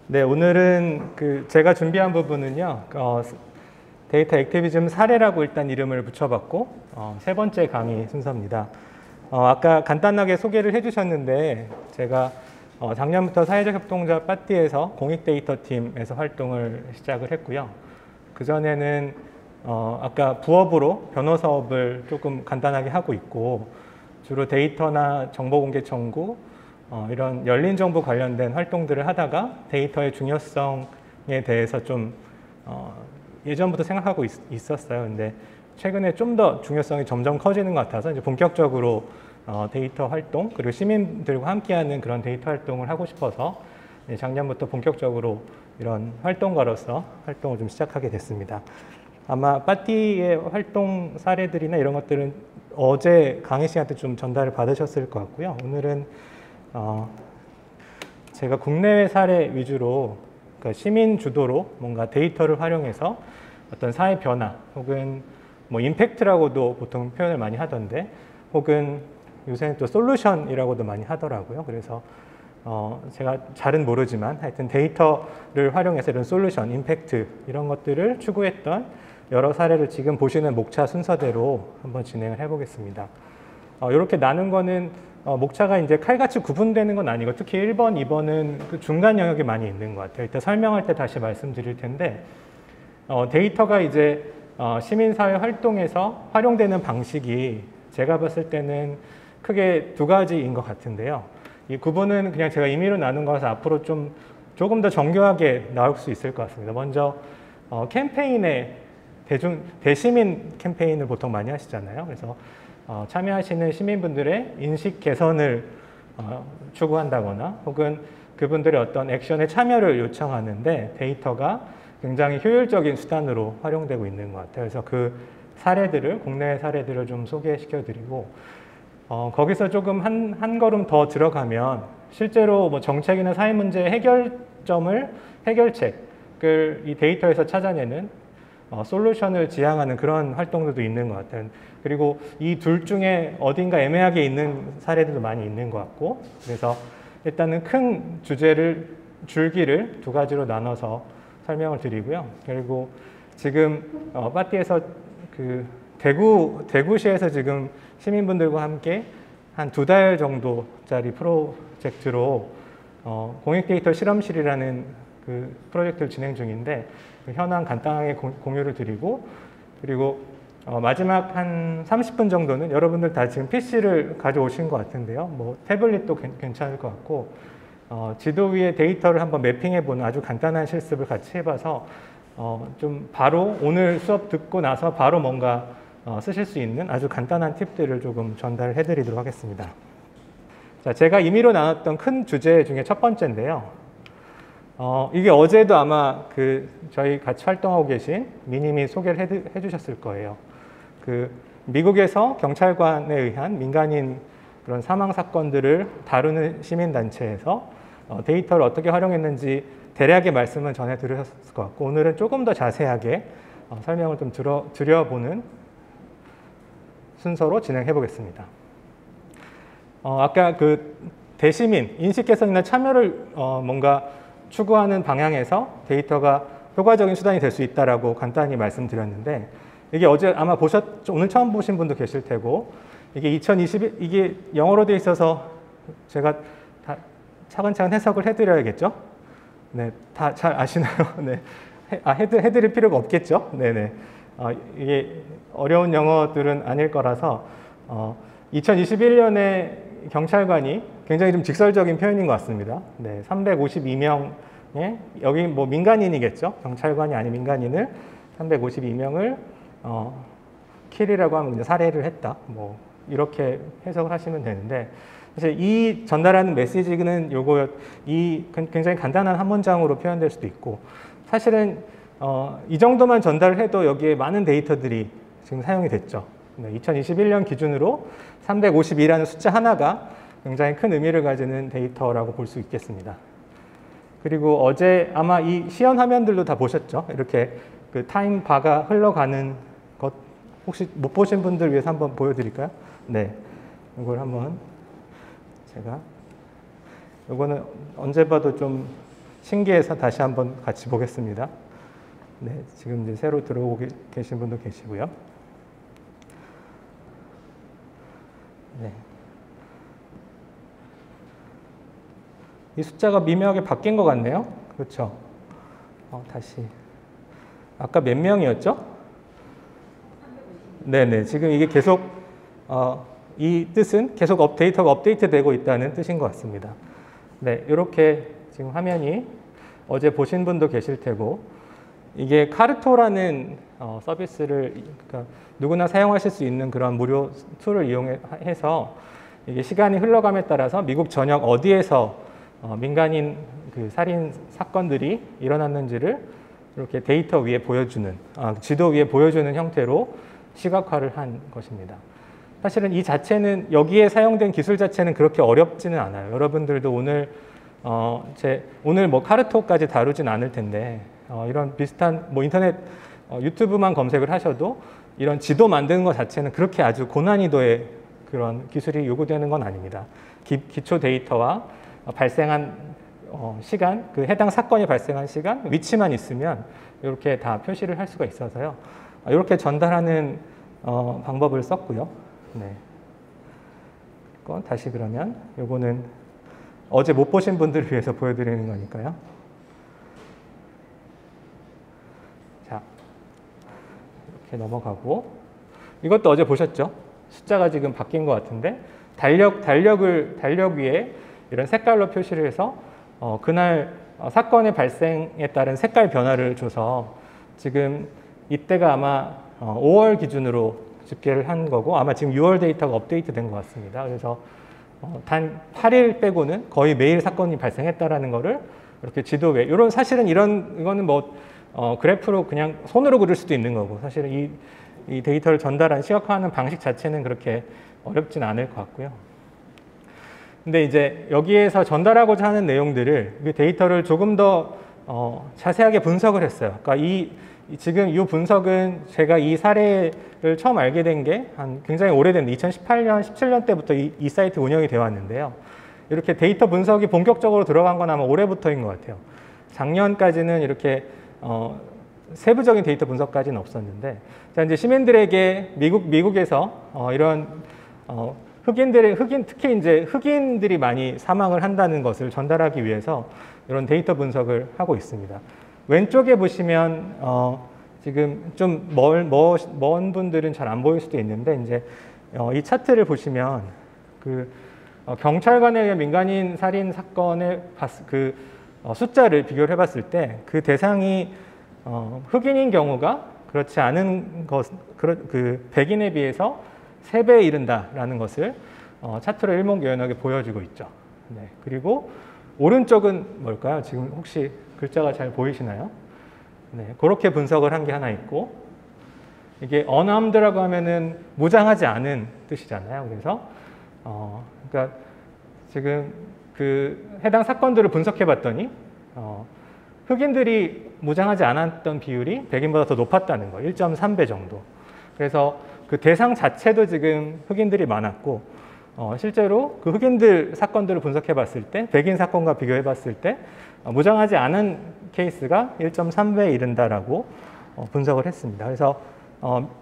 네, 오늘은 제가 준비한 부분은요, 데이터 액티비즘 사례라고 일단 이름을 붙여봤고, 세 번째 강의 순서입니다. 아까 간단하게 소개를 해주셨는데, 제가 작년부터 사회적 협동조합 빠띠에서 공익 데이터 팀에서 활동을 시작을 했고요. 그전에는 아까 부업으로 변호 사업을 조금 간단하게 하고 있고, 주로 데이터나 정보공개 청구, 이런 열린 정보 관련된 활동들을 하다가 데이터의 중요성에 대해서 좀 예전부터 생각하고 있었어요. 근데 최근에 좀 더 중요성이 점점 커지는 것 같아서 이제 본격적으로 데이터 활동 그리고 시민들과 함께하는 그런 데이터 활동을 하고 싶어서 작년부터 본격적으로 이런 활동가로서 활동을 좀 시작하게 됐습니다. 아마 빠띠의 활동 사례들이나 이런 것들은 어제 강의 시간 때 좀 전달을 받으셨을 것 같고요. 오늘은 제가 국내외 사례 위주로 그러니까 시민 주도로 뭔가 데이터를 활용해서 어떤 사회 변화 혹은 뭐 임팩트라고도 보통 표현을 많이 하던데 혹은 요새는 또 솔루션이라고도 많이 하더라고요. 그래서 제가 잘은 모르지만 하여튼 데이터를 활용해서 이런 솔루션, 임팩트 이런 것들을 추구했던 여러 사례를 지금 보시는 목차 순서대로 한번 진행을 해보겠습니다. 이렇게 나눈 거는 목차가 이제 칼같이 구분되는 건 아니고 특히 1번, 2번은 그 중간 영역이 많이 있는 것 같아요. 이따 설명할 때 다시 말씀드릴 텐데 데이터가 이제 시민사회 활동에서 활용되는 방식이 제가 봤을 때는 크게 두 가지인 것 같은데요. 이 구분은 그냥 제가 임의로 나눈 거라서 앞으로 조금 더 정교하게 나올 수 있을 것 같습니다. 먼저 캠페인에 대시민 캠페인을 보통 많이 하시잖아요. 그래서 참여하시는 시민분들의 인식 개선을 추구한다거나 혹은 그분들의 어떤 액션에 참여를 요청하는데 데이터가 굉장히 효율적인 수단으로 활용되고 있는 것 같아요. 그래서 그 사례들을, 국내 사례들을 좀 소개시켜 드리고 거기서 조금 한 걸음 더 들어가면 실제로 뭐 정책이나 사회 문제의 해결책을 이 데이터에서 찾아내는 솔루션을 지향하는 그런 활동들도 있는 것 같아요. 그리고 이 둘 중에 어딘가 애매하게 있는 사례들도 많이 있는 것 같고 그래서 일단은 큰 줄기를 두 가지로 나눠서 설명을 드리고요. 그리고 지금 빠띠에서 대구시에서 지금 시민분들과 함께 한 2달 정도짜리 프로젝트로 공익데이터 실험실이라는 그 프로젝트를 진행 중인데 현황 간단하게 공유를 드리고 그리고 마지막 한 30분 정도는 여러분들 다 지금 PC를 가져오신 것 같은데요. 뭐 태블릿도 괜찮을 것 같고 지도 위에 데이터를 한번 매핑해보는 아주 간단한 실습을 같이 해봐서 좀 바로 오늘 수업 듣고 나서 바로 뭔가 쓰실 수 있는 아주 간단한 팁들을 조금 전달해 드리도록 하겠습니다. 자, 제가 임의로 나눴던 큰 주제 중에 첫 번째인데요. 이게 어제도 아마 저희 같이 활동하고 계신 미님이 소개를 해주셨을 거예요. 미국에서 경찰관에 의한 민간인 그런 사망 사건들을 다루는 시민단체에서 데이터를 어떻게 활용했는지 대략의 말씀은 전해드렸을 것 같고 오늘은 조금 더 자세하게 설명을 좀 드려보는 순서로 진행해 보겠습니다. 아까 대시민, 인식 개선이나 참여를 뭔가 추구하는 방향에서 데이터가 효과적인 수단이 될 수 있다라고 간단히 말씀드렸는데 이게 어제 아마 오늘 처음 보신 분도 계실 테고 이게 이게 영어로 돼 있어서 제가 다 차근차근 해석을 해드려야겠죠? 네, 다 잘 아시나요? 네, 해드릴 필요가 없겠죠? 네네. 이게 어려운 영어들은 아닐 거라서 2021년에 경찰관이 굉장히 좀 직설적인 표현인 것 같습니다. 네, 352명의 여기 뭐 민간인이겠죠? 경찰관이 아닌 민간인을 352명을 킬이라고 하면 살해를 했다. 뭐 이렇게 해석을 하시면 되는데 사실 이 전달하는 메시지는 굉장히 간단한 한 문장으로 표현될 수도 있고 사실은 이 정도만 전달을 해도 여기에 많은 데이터들이 지금 사용이 됐죠. 2021년 기준으로 352라는 숫자 하나가 굉장히 큰 의미를 가지는 데이터라고 볼 수 있겠습니다. 그리고 어제 아마 이 시연 화면들도 다 보셨죠? 이렇게 타임 바가 흘러가는 것 혹시 못 보신 분들 위해서 한번 보여드릴까요? 네, 이걸 한번 이거는 언제 봐도 좀 신기해서 다시 한번 같이 보겠습니다. 네, 지금 이제 새로 들어오고 계신 분도 계시고요. 네. 이 숫자가 미묘하게 바뀐 것 같네요. 그렇죠? 다시. 아까 몇 명이었죠? 네네. 지금 이게 계속 이 뜻은 계속 데이터가 업데이트되고 있다는 뜻인 것 같습니다. 네, 이렇게 지금 화면이 어제 보신 분도 계실 테고, 이게 카르토라는 서비스를 그러니까 누구나 사용하실 수 있는 그런 무료 툴을 이용해서 이게 시간이 흘러감에 따라서 미국 전역 어디에서 민간인 그 살인 사건들이 일어났는지를 이렇게 데이터 위에 보여주는, 지도 위에 보여주는 형태로 시각화를 한 것입니다. 사실은 이 자체는 여기에 사용된 기술 자체는 그렇게 어렵지는 않아요. 여러분들도 오늘 오늘 뭐 카르토까지 다루진 않을 텐데 이런 비슷한 뭐 인터넷 유튜브만 검색을 하셔도 이런 지도 만드는 것 자체는 그렇게 아주 고난이도의 그런 기술이 요구되는 건 아닙니다. 기초 데이터와 발생한 시간, 그 해당 사건이 발생한 시간, 위치만 있으면 이렇게 다 표시를 할 수가 있어서요. 이렇게 전달하는 방법을 썼고요. 네. 다시 그러면 요거는 어제 못 보신 분들을 위해서 보여드리는 거니까요. 자, 이렇게 넘어가고, 이것도 어제 보셨죠? 숫자가 지금 바뀐 것 같은데 달력 위에 이런 색깔로 표시를 해서 그날 사건의 발생에 따른 색깔 변화를 줘서 지금 이때가 아마 5월 기준으로 집계를 한 거고 아마 지금 6월 데이터가 업데이트 된 것 같습니다. 그래서 단 8일 빼고는 거의 매일 사건이 발생했다라는 거를 이렇게 지도에 사실은 이거는 뭐 그래프로 그냥 손으로 그릴 수도 있는 거고 사실은 이 데이터를 전달하는 시각화하는 방식 자체는 그렇게 어렵진 않을 것 같고요. 근데 이제 여기에서 전달하고자 하는 내용들을 데이터를 조금 더 자세하게 분석을 했어요. 그러니까 지금 이 분석은 제가 이 사례를 처음 알게 된 게 굉장히 오래된 2018년, 17년 때부터 이 사이트 운영이 되어 왔는데요. 이렇게 데이터 분석이 본격적으로 들어간 건 아마 올해부터인 것 같아요. 작년까지는 이렇게 세부적인 데이터 분석까지는 없었는데, 자 이제 시민들에게 미국에서 이런 특히 이제 흑인들이 많이 사망을 한다는 것을 전달하기 위해서 이런 데이터 분석을 하고 있습니다. 왼쪽에 보시면 지금 좀 먼 분들은 잘 안 보일 수도 있는데 이제 이 차트를 보시면 그 경찰관에 의한 민간인 살인 사건의 그 숫자를 비교를 해봤을 때 그 대상이 흑인인 경우가 그렇지 않은 그 백인에 비해서 3배에 이른다라는 것을 차트로 일목요연하게 보여주고 있죠. 네, 그리고 오른쪽은 뭘까요? 지금 혹시 글자가 잘 보이시나요? 네, 그렇게 분석을 한 게 하나 있고, 이게 unarmed라고 하면은 무장하지 않은 뜻이잖아요. 그래서 그러니까 지금 그 해당 사건들을 분석해 봤더니 흑인들이 무장하지 않았던 비율이 백인보다 더 높았다는 거예요. 1.3배 정도. 그래서 그 대상 자체도 지금 흑인들이 많았고 실제로 그 흑인들 사건들을 분석해 봤을 때 백인 사건과 비교해 봤을 때 무장하지 않은 케이스가 1.3배에 이른다라고 분석을 했습니다. 그래서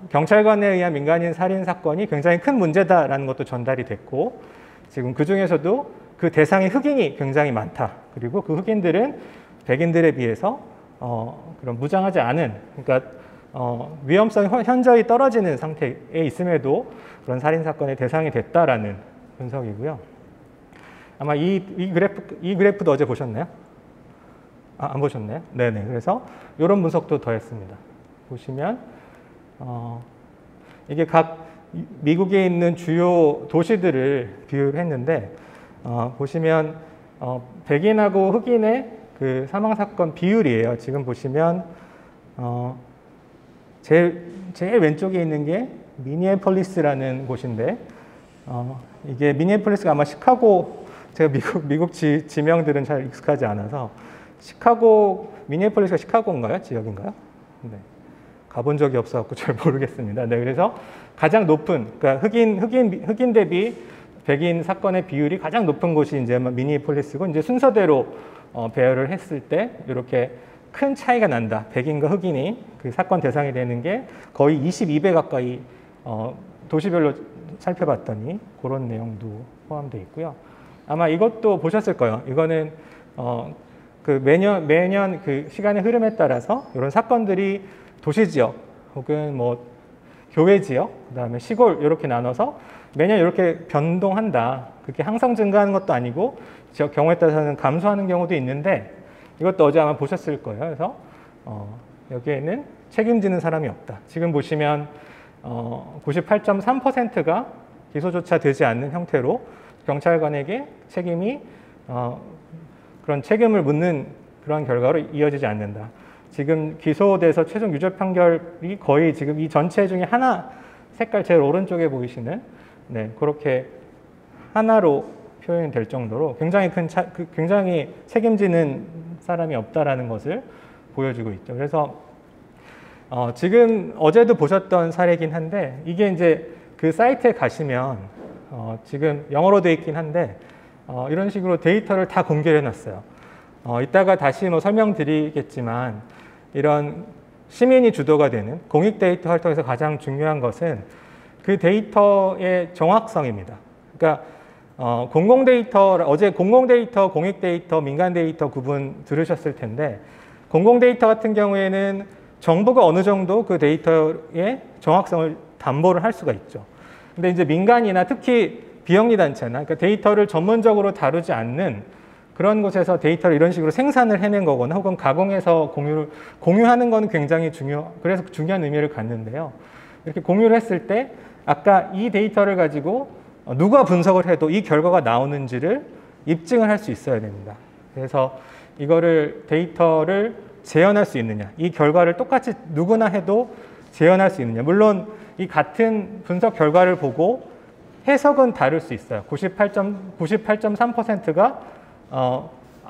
경찰관에 의한 민간인 살인 사건이 굉장히 큰 문제다라는 것도 전달이 됐고, 지금 그 중에서도 그 대상의 흑인이 굉장히 많다. 그리고 그 흑인들은 백인들에 비해서 그런 무장하지 않은, 그러니까 위험성이 현저히 떨어지는 상태에 있음에도 그런 살인 사건의 대상이 됐다라는 분석이고요. 아마 이 그래프도 어제 보셨나요? 안 보셨나요? 네네. 그래서 이런 분석도 더했습니다. 보시면 이게 각 미국에 있는 주요 도시들을 비교를 했는데 보시면 백인하고 흑인의 그 사망 사건 비율이에요. 지금 보시면 제일 왼쪽에 있는 게 미니애폴리스라는 곳인데 이게 미니애폴리스가 아마 시카고, 제가 미국 지명들은 잘 익숙하지 않아서 미니애폴리스가 시카고인가요? 지역인가요? 네. 가본 적이 없어서 잘 모르겠습니다. 네, 그래서 가장 높은, 그러니까 흑인 대비 백인 사건의 비율이 가장 높은 곳이 이제 미니애폴리스고, 이제 순서대로 배열을 했을 때 이렇게 큰 차이가 난다. 백인과 흑인이 그 사건 대상이 되는 게 거의 22배 가까이 도시별로 살펴봤더니 그런 내용도 포함되어 있고요. 아마 이것도 보셨을 거예요. 이거는 그 매년 그 시간의 흐름에 따라서 이런 사건들이 도시 지역 혹은 뭐 교외 지역, 그다음에 시골 이렇게 나눠서 매년 이렇게 변동한다. 그렇게 항상 증가하는 것도 아니고 지역 경우에 따라서는 감소하는 경우도 있는데 이것도 어제 아마 보셨을 거예요. 그래서 여기에는 책임지는 사람이 없다. 지금 보시면 98.3%가 기소조차 되지 않는 형태로 경찰관에게 책임이 그런 책임을 묻는 그런 결과로 이어지지 않는다. 지금 기소돼서 최종 유죄 판결이 거의 지금 이 전체 중에 하나, 색깔 제일 오른쪽에 보이시는 그렇게 하나로 표현이 될 정도로 굉장히 굉장히 책임지는 사람이 없다라는 것을 보여주고 있죠. 그래서 지금 어제도 보셨던 사례이긴 한데 이게 이제 그 사이트에 가시면 지금 영어로 되어 있긴 한데 이런 식으로 데이터를 다 공개해 놨어요. 이따가 다시 뭐 설명드리겠지만 이런 시민이 주도가 되는 공익 데이터 활동에서 가장 중요한 것은 그 데이터의 정확성입니다. 그러니까 공공 데이터, 어제 공공 데이터, 공익 데이터, 민간 데이터 구분 들으셨을 텐데 공공 데이터 같은 경우에는 정부가 어느 정도 그 데이터의 정확성을 담보를 할 수가 있죠. 근데 이제 민간이나 특히 비영리 단체나 그러니까 데이터를 전문적으로 다루지 않는 그런 곳에서 데이터를 이런 식으로 생산을 해낸 거거나 혹은 가공해서 공유하는 건 굉장히 그래서 중요한 의미를 갖는데요. 이렇게 공유를 했을 때 아까 이 데이터를 가지고 누가 분석을 해도 이 결과가 나오는지를 입증을 할 수 있어야 됩니다. 그래서 이거를 데이터를 재현할 수 있느냐, 이 결과를 똑같이 누구나 해도 재현할 수 있느냐. 물론 이 같은 분석 결과를 보고 해석은 다를 수 있어요. 98.3%가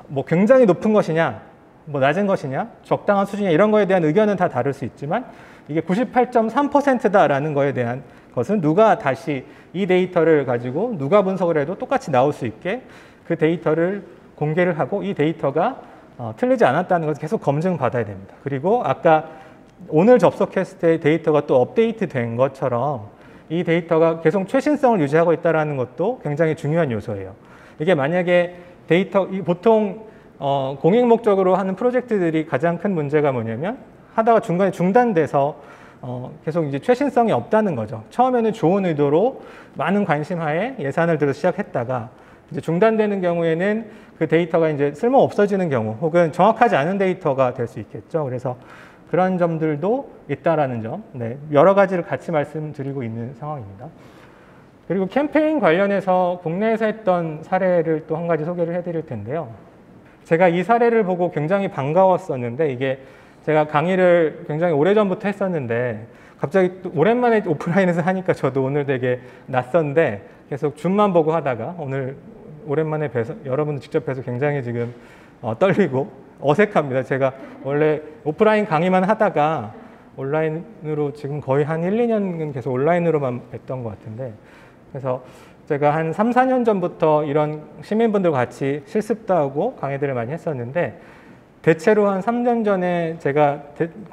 뭐 굉장히 높은 것이냐, 뭐 낮은 것이냐, 적당한 수준이냐 이런 거에 대한 의견은 다 다를 수 있지만 이게 98.3%다라는 거에 대한 것은 누가 다시 이 데이터를 가지고 누가 분석을 해도 똑같이 나올 수 있게 그 데이터를 공개를 하고 이 데이터가 틀리지 않았다는 것을 계속 검증받아야 됩니다. 그리고 아까 오늘 접속했을 때 데이터가 또 업데이트 된 것처럼 이 데이터가 계속 최신성을 유지하고 있다는 것도 굉장히 중요한 요소예요. 이게 만약에 보통 공익 목적으로 하는 프로젝트들이 가장 큰 문제가 뭐냐면 하다가 중간에 중단돼서 계속 이제 최신성이 없다는 거죠. 처음에는 좋은 의도로 많은 관심하에 예산을 들여 시작했다가 이제 중단되는 경우에는 그 데이터가 이제 쓸모 없어지는 경우 혹은 정확하지 않은 데이터가 될 수 있겠죠. 그래서 그런 점들도 있다라는 점, 여러 가지를 같이 말씀드리고 있는 상황입니다. 그리고 캠페인 관련해서 국내에서 했던 사례를 또 한 가지 소개를 해드릴 텐데요. 제가 이 사례를 보고 굉장히 반가웠었는데 이게 제가 강의를 굉장히 오래전부터 했었는데 갑자기 또 오랜만에 오프라인에서 하니까 저도 오늘 되게 낯선데 계속 줌만 보고 하다가 오늘 오랜만에 뵈서 여러분들 직접 뵈서 굉장히 지금 떨리고 어색합니다. 제가 원래 오프라인 강의만 하다가 온라인으로 지금 거의 한 1, 2년은 계속 온라인으로만 뵀던 것 같은데 그래서 제가 한 3, 4년 전부터 이런 시민분들과 같이 실습도 하고 강의들을 많이 했었는데 대체로 한 3년 전에 제가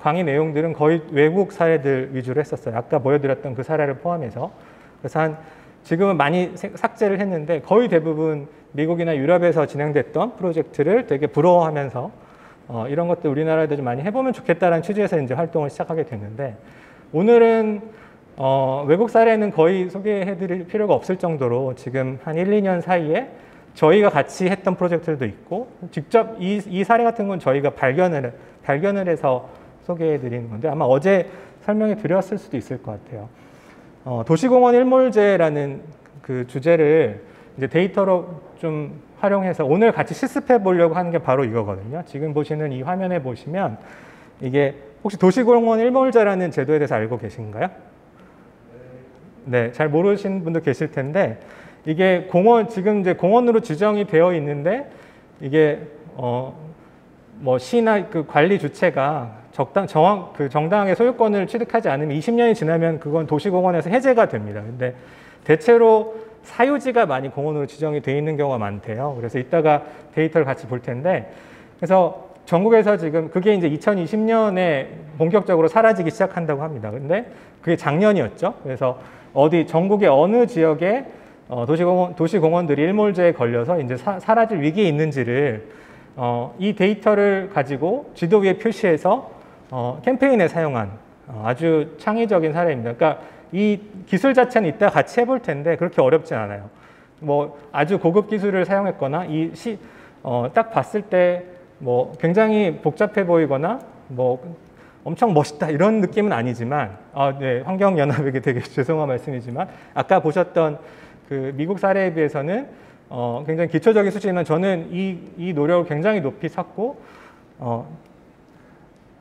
강의 내용들은 거의 외국 사례들 위주로 했었어요. 아까 보여드렸던 그 사례를 포함해서. 그래서 지금은 많이 삭제를 했는데 거의 대부분 미국이나 유럽에서 진행됐던 프로젝트를 되게 부러워하면서 이런 것들 우리나라에도 좀 많이 해보면 좋겠다라는 취지에서 이제 활동을 시작하게 됐는데 오늘은 외국 사례는 거의 소개해드릴 필요가 없을 정도로 지금 한 1, 2년 사이에 저희가 같이 했던 프로젝트들도 있고 직접 이 사례 같은 건 저희가 발견을 해서 소개해드리는 건데 아마 어제 설명해 드렸을 수도 있을 것 같아요. 도시공원 일몰제라는 그 주제를 이제 데이터로 좀 활용해서 오늘 같이 실습해 보려고 하는 게 바로 이거거든요. 지금 보시는 이 화면에 보시면 이게 혹시 도시공원 일몰제라는 제도에 대해서 알고 계신가요? 네, 잘 모르시는 분도 계실 텐데 이게 지금 이제 공원으로 지정이 되어 있는데 이게 뭐 시나 그 관리 주체가 정당하게 소유권을 취득하지 않으면 20년이 지나면 그건 도시공원에서 해제가 됩니다. 근데 대체로 사유지가 많이 공원으로 지정이 돼 있는 경우가 많대요. 그래서 이따가 데이터를 같이 볼 텐데, 그래서 전국에서 지금 그게 이제 2020년에 본격적으로 사라지기 시작한다고 합니다. 근데 그게 작년이었죠. 그래서 전국의 어느 지역에 도시공원들이 일몰제에 걸려서 이제 사라질 위기에 있는지를 이 데이터를 가지고 지도 위에 표시해서 캠페인에 사용한 아주 창의적인 사례입니다. 그러니까 이 기술 자체는 이따 같이 해볼 텐데 그렇게 어렵진 않아요. 뭐 아주 고급 기술을 사용했거나 딱 봤을 때 뭐 굉장히 복잡해 보이거나 뭐 엄청 멋있다 이런 느낌은 아니지만 네, 환경연합에게 되게 죄송한 말씀이지만 아까 보셨던 그 미국 사례에 비해서는 굉장히 기초적인 수준이지만 저는 이 노력을 굉장히 높이 샀고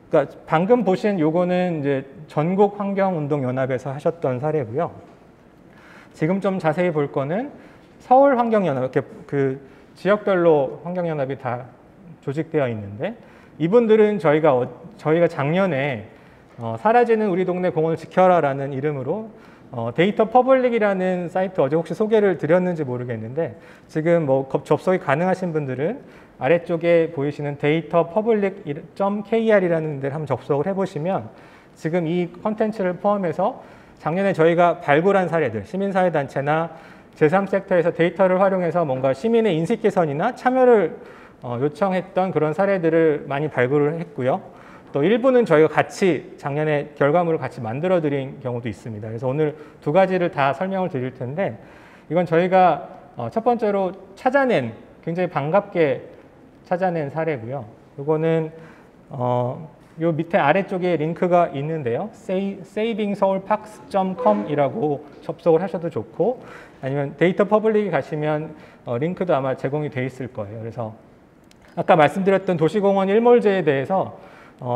그러니까 방금 보신 요거는 이제 전국 환경운동연합에서 하셨던 사례고요. 지금 좀 자세히 볼 거는 서울 환경연합 이렇게 그 지역별로 환경연합이 다 조직되어 있는데 이분들은 저희가 작년에 사라지는 우리 동네 공원을 지켜라라는 이름으로 데이터 퍼블릭이라는 사이트 어제 혹시 소개를 드렸는지 모르겠는데 지금 뭐 접속이 가능하신 분들은 아래쪽에 보이시는 데이터 퍼블릭.kr이라는 데를 한번 접속을 해보시면 지금 이 컨텐츠를 포함해서 작년에 저희가 발굴한 사례들 시민사회단체나 제3섹터에서 데이터를 활용해서 뭔가 시민의 인식 개선이나 참여를 요청했던 그런 사례들을 많이 발굴을 했고요. 또 일부는 저희가 같이 작년에 결과물을 같이 만들어 드린 경우도 있습니다. 그래서 오늘 두 가지를 다 설명을 드릴 텐데 이건 저희가 첫 번째로 굉장히 반갑게 찾아낸 사례고요. 이거는 요 밑에 아래쪽에 링크가 있는데요. savingseoulparks.com이라고 접속을 하셔도 좋고 아니면 데이터 퍼블릭에 가시면 링크도 아마 제공이 돼 있을 거예요. 그래서 아까 말씀드렸던 도시공원 일몰제에 대해서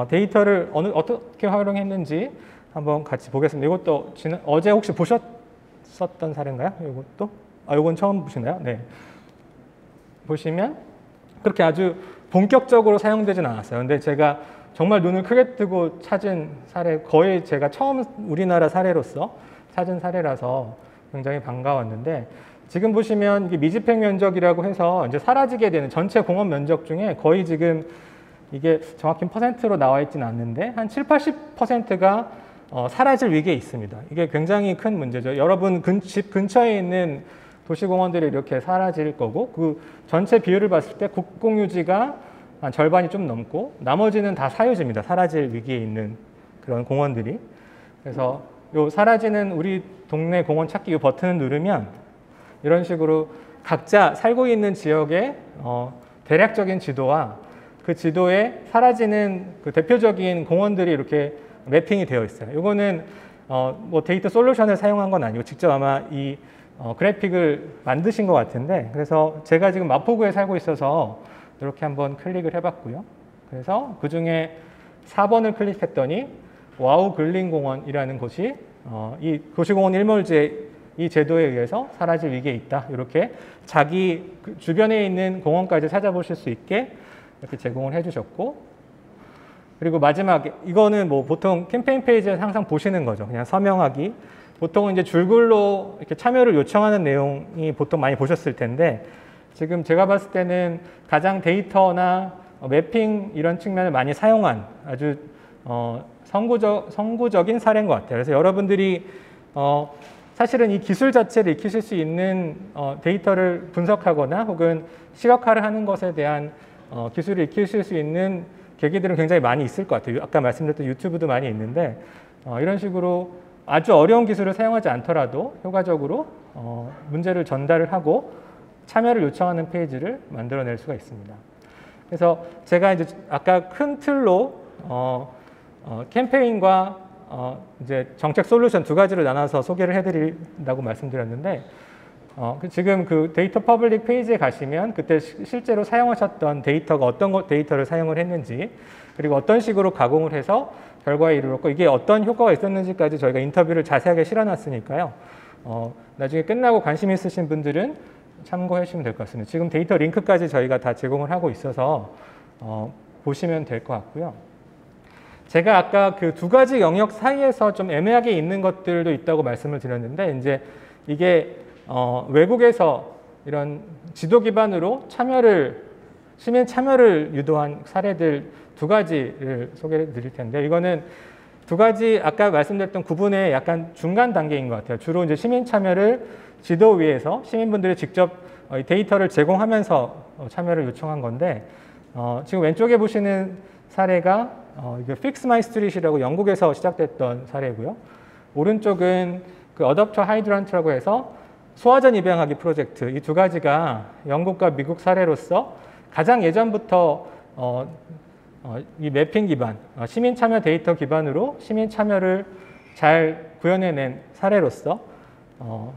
데이터를 어떻게 활용했는지 한번 같이 보겠습니다. 이것도 어제 혹시 보셨었던 사례인가요? 이것도? 이건 처음 보시나요? 네. 보시면 그렇게 아주 본격적으로 사용되진 않았어요. 근데 제가 정말 눈을 크게 뜨고 찾은 사례, 거의 제가 처음 우리나라 사례로서 찾은 사례라서 굉장히 반가웠는데 지금 보시면 이게 미집행 면적이라고 해서 이제 사라지게 되는 전체 공원 면적 중에 거의 지금 이게 정확히 퍼센트로 나와 있지는 않는데 한 70~80%가 사라질 위기에 있습니다. 이게 굉장히 큰 문제죠. 여러분 집 근처에 있는 도시공원들이 이렇게 사라질 거고 그 전체 비율을 봤을 때 국공유지가 한 절반이 좀 넘고 나머지는 다 사유지입니다. 사라질 위기에 있는 그런 공원들이. 그래서 요 사라지는 우리 동네 공원 찾기 이 버튼을 누르면 이런 식으로 각자 살고 있는 지역의 대략적인 지도와 그 지도에 사라지는 그 대표적인 공원들이 이렇게 매핑이 되어 있어요. 이거는 뭐 데이터 솔루션을 사용한 건 아니고 직접 아마 이 그래픽을 만드신 것 같은데 그래서 제가 지금 마포구에 살고 있어서 이렇게 한번 클릭을 해봤고요. 그래서 그 중에 4번을 클릭했더니 와우 근린공원이라는 곳이 이 도시공원 일몰제 이 제도에 의해서 사라질 위기에 있다. 이렇게 자기 주변에 있는 공원까지 찾아보실 수 있게 이렇게 제공을 해주셨고 그리고 마지막에 이거는 뭐 보통 캠페인 페이지에서 항상 보시는 거죠. 그냥 서명하기. 보통은 이제 줄글로 이렇게 참여를 요청하는 내용이 보통 많이 보셨을 텐데 지금 제가 봤을 때는 가장 데이터나 매핑 이런 측면을 많이 사용한 아주 선구적인 사례인 것 같아요. 그래서 여러분들이 사실은 이 기술 자체를 익히실 수 있는 데이터를 분석하거나 혹은 시각화를 하는 것에 대한 기술을 익히실 수 있는 계기들은 굉장히 많이 있을 것 같아요. 아까 말씀드렸던 유튜브도 많이 있는데 이런 식으로 아주 어려운 기술을 사용하지 않더라도 효과적으로 문제를 전달을 하고 참여를 요청하는 페이지를 만들어낼 수가 있습니다. 그래서 제가 이제 아까 큰 틀로 캠페인과 이제 정책 솔루션 두 가지를 나눠서 소개를 해드린다고 말씀드렸는데 지금 그 데이터 퍼블릭 페이지에 가시면 그때 실제로 사용하셨던 데이터가 어떤 데이터를 사용을 했는지 그리고 어떤 식으로 가공을 해서 결과에 이르렀고 이게 어떤 효과가 있었는지까지 저희가 인터뷰를 자세하게 실어놨으니까요. 나중에 끝나고 관심 있으신 분들은 참고해 주시면 될 것 같습니다. 지금 데이터 링크까지 저희가 다 제공을 하고 있어서 보시면 될 것 같고요. 제가 아까 그 두 가지 영역 사이에서 좀 애매하게 있는 것들도 있다고 말씀을 드렸는데 이제 이게 외국에서 이런 지도 기반으로 시민 참여를 유도한 사례들 두 가지를 소개해 드릴 텐데, 이거는 두 가지 아까 말씀드렸던 구분의 약간 중간 단계인 것 같아요. 주로 이제 시민 참여를 지도 위에서 시민분들이 직접 데이터를 제공하면서 참여를 요청한 건데, 지금 왼쪽에 보시는 사례가 이게 Fix My Street이라고 영국에서 시작됐던 사례고요. 오른쪽은 그 Adopt a Hydrant라고 해서 소화전 입양하기 프로젝트, 이 두 가지가 영국과 미국 사례로서 가장 예전부터 이 매핑 기반, 시민 참여 데이터 기반으로 시민 참여를 잘 구현해낸 사례로서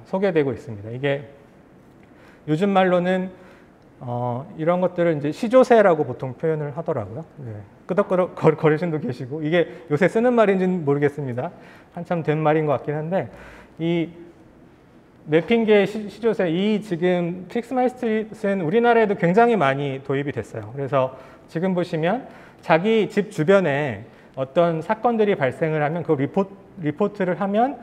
소개되고 있습니다. 이게 요즘 말로는 이런 것들을 이제 시조세라고 보통 표현을 하더라고요. 네. 끄덕끄덕 거리신 분 계시고, 이게 요새 쓰는 말인지는 모르겠습니다. 한참 된 말인 것 같긴 한데, 이 매핑계의 시조세, 이 지금 Fix My Street은 우리나라에도 굉장히 많이 도입이 됐어요. 그래서 지금 보시면 자기 집 주변에 어떤 사건들이 발생을 하면 그 리포트를 하면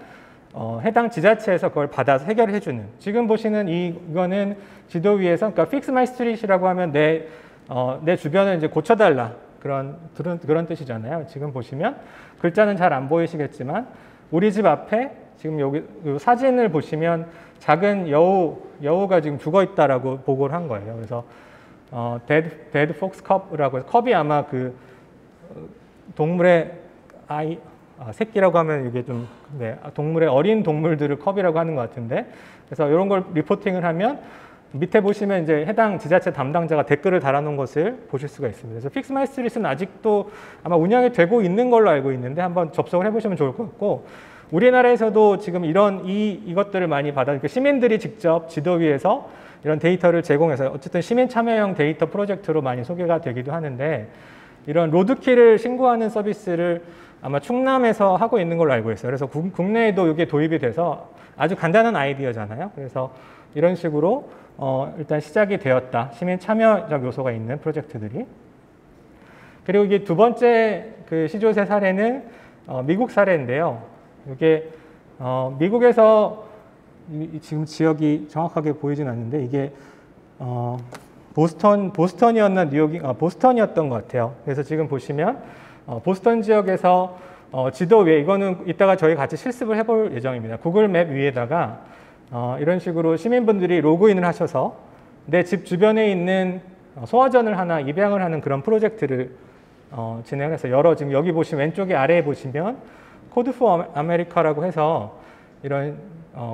해당 지자체에서 그걸 받아서 해결해 주는, 지금 보시는 이거는 지도 위에서, 그러니까 Fix My Street이라고 하면 내 주변을 이제 고쳐달라, 그런 뜻이잖아요. 지금 보시면 글자는 잘 안 보이시겠지만 우리 집 앞에 지금 여기 사진을 보시면 작은 여우가 지금 죽어 있다라고 보고를 한 거예요. 그래서 Dead Fox Cub라고 해서, 컵이 아마 그 동물의 새끼라고 하면 이게 좀, 네, 동물의 어린 동물들을 컵이라고 하는 것 같은데, 그래서 이런 걸 리포팅을 하면 밑에 보시면 이제 해당 지자체 담당자가 댓글을 달아놓은 것을 보실 수가 있습니다. 그래서 Fix My Street은 아직도 아마 운영이 되고 있는 걸로 알고 있는데 한번 접속을 해보시면 좋을 것 같고, 우리나라에서도 지금 이것들을 많이 그러니까 시민들이 직접 지도 위에서 이런 데이터를 제공해서 어쨌든 시민 참여형 데이터 프로젝트로 많이 소개가 되기도 하는데, 이런 로드킬을 신고하는 서비스를 아마 충남에서 하고 있는 걸로 알고 있어요. 그래서 국내에도 이게 도입이 돼서 아주 간단한 아이디어잖아요. 그래서 이런 식으로 일단 시작이 되었다. 시민 참여적 요소가 있는 프로젝트들이. 그리고 이게 두 번째 그 시조세 사례는 미국 사례인데요. 이게 미국에서 지금 지역이 정확하게 보이진 않는데, 이게 보스턴이었나 뉴욕이 보스턴이었던 것 같아요. 그래서 지금 보시면 보스턴 지역에서 지도 위에, 이거는 이따가 저희 같이 실습을 해볼 예정입니다. 구글 맵 위에다가 이런 식으로 시민분들이 로그인을 하셔서 내 집 주변에 있는 소화전을 하나 입양을 하는 그런 프로젝트를 진행을 해서 지금 여기 보시면 왼쪽에 아래에 보시면 코드 포 아메리카라고 해서 이런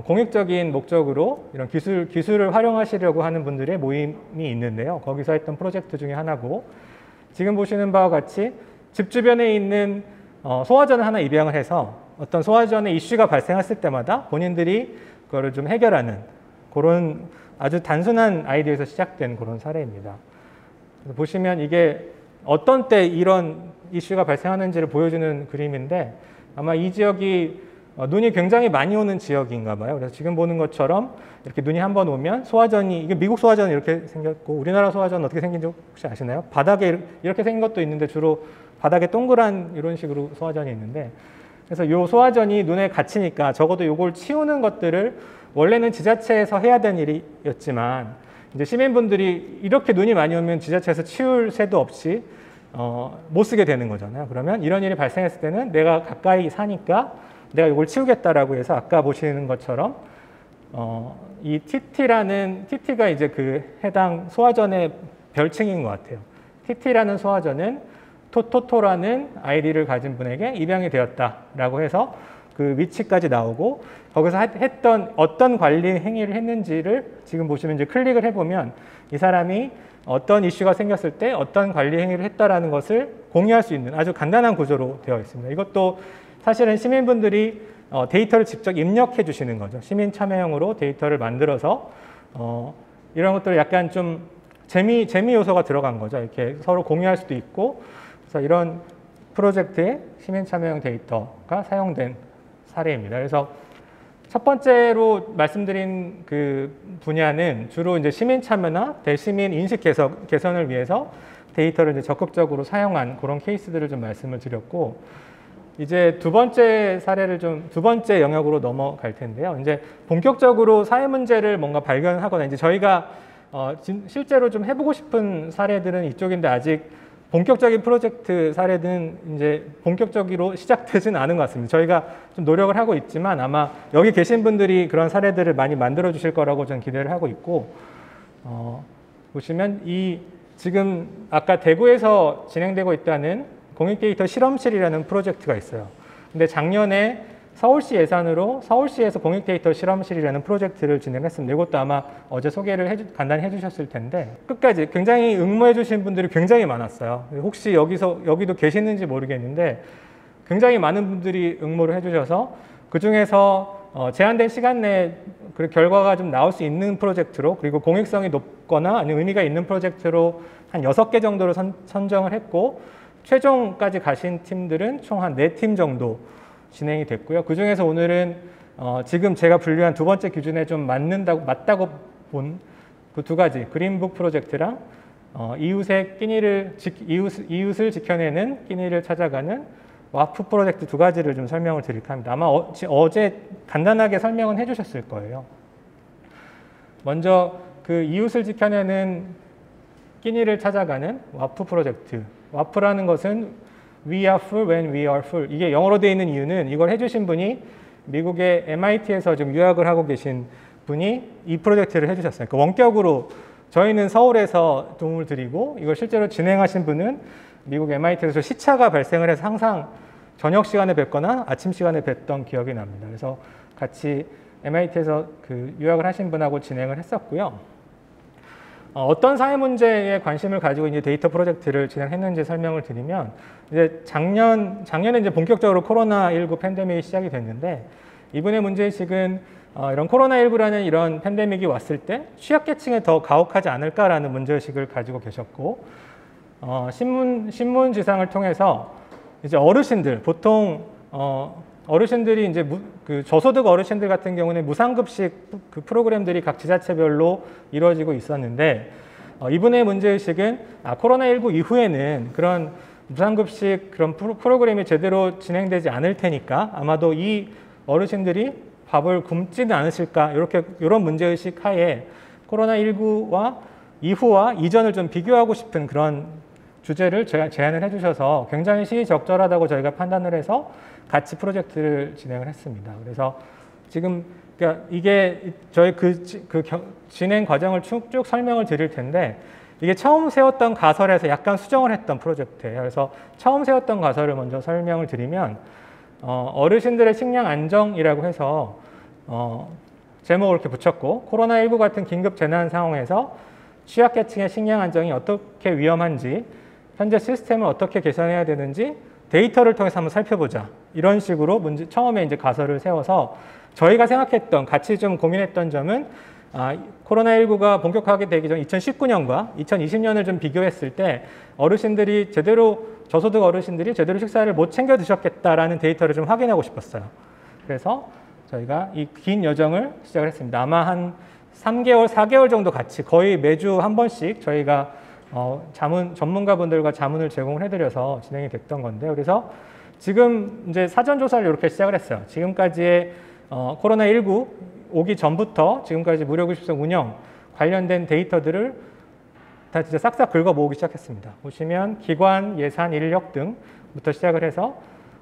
공익적인 목적으로 이런 기술을 활용하시려고 하는 분들의 모임이 있는데요. 거기서 했던 프로젝트 중에 하나고, 지금 보시는 바와 같이 집 주변에 있는 소화전을 하나 입양을 해서 어떤 소화전의 이슈가 발생했을 때마다 본인들이 그거를 좀 해결하는 그런 아주 단순한 아이디어에서 시작된 그런 사례입니다. 그래서 보시면 이게 어떤 때 이런 이슈가 발생하는지를 보여주는 그림인데, 아마 이 지역이 눈이 굉장히 많이 오는 지역인가 봐요. 그래서 지금 보는 것처럼 이렇게 눈이 한번 오면 이게 미국 소화전이 이렇게 생겼고, 우리나라 소화전은 어떻게 생긴지 혹시 아시나요? 바닥에 이렇게 생긴 것도 있는데 주로 바닥에 동그란 이런 식으로 소화전이 있는데, 그래서 이 소화전이 눈에 갇히니까 적어도 이걸 치우는 것들을 원래는 지자체에서 해야 되는 일이었지만, 이제 시민분들이 이렇게 눈이 많이 오면 지자체에서 치울 새도 없이 못 쓰게 되는 거잖아요. 그러면 이런 일이 발생했을 때는 내가 가까이 사니까 내가 이걸 치우겠다라고 해서 아까 보시는 것처럼 이 TT가 이제 그 해당 소화전의 별칭인 것 같아요. TT라는 소화전은 토토토라는 아이디를 가진 분에게 입양이 되었다라고 해서 그 위치까지 나오고, 거기서 했던 어떤 관리 행위를 했는지를 지금 보시면 이제 클릭을 해보면 이 사람이 어떤 이슈가 생겼을 때 어떤 관리 행위를 했다라는 것을 공유할 수 있는 아주 간단한 구조로 되어 있습니다. 이것도 사실은 시민분들이 데이터를 직접 입력해 주시는 거죠. 시민 참여형으로 데이터를 만들어서 이런 것들을 약간 좀 재미 요소가 들어간 거죠. 이렇게 서로 공유할 수도 있고, 그래서 이런 프로젝트에 시민 참여형 데이터가 사용된 사례입니다. 그래서 첫 번째로 말씀드린 그 분야는 주로 이제 시민 참여나 대시민 인식 개선을 위해서 데이터를 이제 적극적으로 사용한 그런 케이스들을 좀 말씀을 드렸고, 이제 두 번째 사례를 두 번째 영역으로 넘어갈 텐데요. 이제 본격적으로 사회 문제를 뭔가 발견하거나 이제 저희가 실제로 좀 해보고 싶은 사례들은 이쪽인데 아직 본격적인 프로젝트 사례는 이제 본격적으로 시작되지는 않은 것 같습니다. 저희가 좀 노력을 하고 있지만 아마 여기 계신 분들이 그런 사례들을 많이 만들어 주실 거라고 저는 기대를 하고 있고, 보시면 지금 아까 대구에서 진행되고 있다는 공익데이터 실험실이라는 프로젝트가 있어요. 근데 작년에 서울시 예산으로 서울시에서 공익데이터 실험실이라는 프로젝트를 진행했습니다. 이것도 아마 어제 소개를 간단히 해주셨을 텐데 끝까지 굉장히 응모해 주신 분들이 굉장히 많았어요. 혹시 여기도 계시는지 모르겠는데 굉장히 많은 분들이 응모를 해주셔서 그중에서 제한된 시간 내에 그 결과가 좀 나올 수 있는 프로젝트로, 그리고 공익성이 높거나 아니면 의미가 있는 프로젝트로 한 6개 정도로 선정을 했고, 최종까지 가신 팀들은 총 한 4팀 정도 진행이 됐고요. 그중에서 오늘은 지금 제가 분류한 두 번째 기준에 좀 맞다고 본 그 두 가지, 그린북 프로젝트랑 이웃을 지켜내는 끼니를 찾아가는 와프 프로젝트 두 가지를 좀 설명을 드릴까 합니다. 아마 어제 간단하게 설명은 해주셨을 거예요. 먼저 그 이웃을 지켜내는 끼니를 찾아가는 와프 프로젝트. 와프라는 것은 We are full when we are full. 이게 영어로 되어 있는 이유는 이걸 해주신 분이 미국의 MIT에서 지금 유학을 하고 계신 분이 이 프로젝트를 해주셨어요. 그러니까 원격으로 저희는 서울에서 도움을 드리고 이걸 실제로 진행하신 분은 미국 MIT에서 시차가 발생을 해서 항상 저녁 시간에 뵙거나 아침 시간에 뵀던 기억이 납니다. 그래서 같이 MIT에서 그 유학을 하신 분하고 진행을 했었고요. 어떤 사회 문제에 관심을 가지고 이제 데이터 프로젝트를 진행했는지 설명을 드리면, 이제 작년에 이제 본격적으로 코로나19 팬데믹이 시작이 됐는데, 이분의 문제의식은 이런 코로나19라는 이런 팬데믹이 왔을 때 취약계층에 더 가혹하지 않을까라는 문제의식을 가지고 계셨고, 신문 지상을 통해서 이제 어르신들, 보통 어르신들이 이제 그 저소득 어르신들 같은 경우는 무상급식 그 프로그램들이 각 지자체별로 이루어지고 있었는데, 이분의 문제의식은 코로나19 이후에는 그런 무상급식 그런 프로그램이 제대로 진행되지 않을 테니까 아마도 이 어르신들이 밥을 굶지는 않으실까, 이런 문제의식 하에 코로나19와 이후와 이전을 좀 비교하고 싶은 그런 주제를 제안을 해주셔서 굉장히 시의적절하다고 저희가 판단을 해서 같이 프로젝트를 진행을 했습니다. 그래서 지금 그러니까 이게 저희 진행 과정을 쭉 설명을 드릴 텐데, 이게 처음 세웠던 가설에서 약간 수정을 했던 프로젝트예요. 그래서 처음 세웠던 가설을 먼저 설명을 드리면, 어르신들의 식량 안정이라고 해서 제목을 이렇게 붙였고, 코로나19 같은 긴급 재난 상황에서 취약계층의 식량 안정이 어떻게 위험한지, 현재 시스템을 어떻게 개선해야 되는지 데이터를 통해서 한번 살펴보자. 이런 식으로 처음에 이제 가설을 세워서 저희가 생각했던, 같이 좀 고민했던 점은 코로나19가 본격화하게 되기 전 2019년과 2020년을 좀 비교했을 때 저소득 어르신들이 제대로 식사를 못 챙겨 드셨겠다라는 데이터를 좀 확인하고 싶었어요. 그래서 저희가 이 긴 여정을 시작을 했습니다. 아마 한 3개월, 4개월 정도 같이 거의 매주 한 번씩 저희가 전문가분들과 자문을 제공을 해드려서 진행이 됐던 건데요. 그래서 지금 이제 사전 조사를 이렇게 시작을 했어요. 지금까지의 코로나19 오기 전부터 지금까지 무료급식소 운영 관련된 데이터들을 다 진짜 싹싹 긁어 모으기 시작했습니다. 보시면 기관, 예산, 인력 등부터 시작을 해서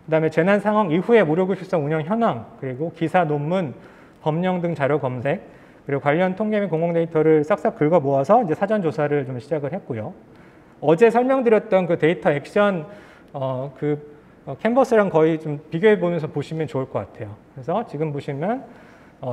그다음에 재난 상황 이후의 무료급식소 운영 현황, 그리고 기사, 논문, 법령 등 자료 검색, 그리고 관련 통계 및 공공 데이터를 싹싹 긁어 모아서 이제 사전 조사를 좀 시작을 했고요. 어제 설명드렸던 그 데이터 액션 캔버스랑 거의 좀 비교해 보면서 보시면 좋을 것 같아요. 그래서 지금 보시면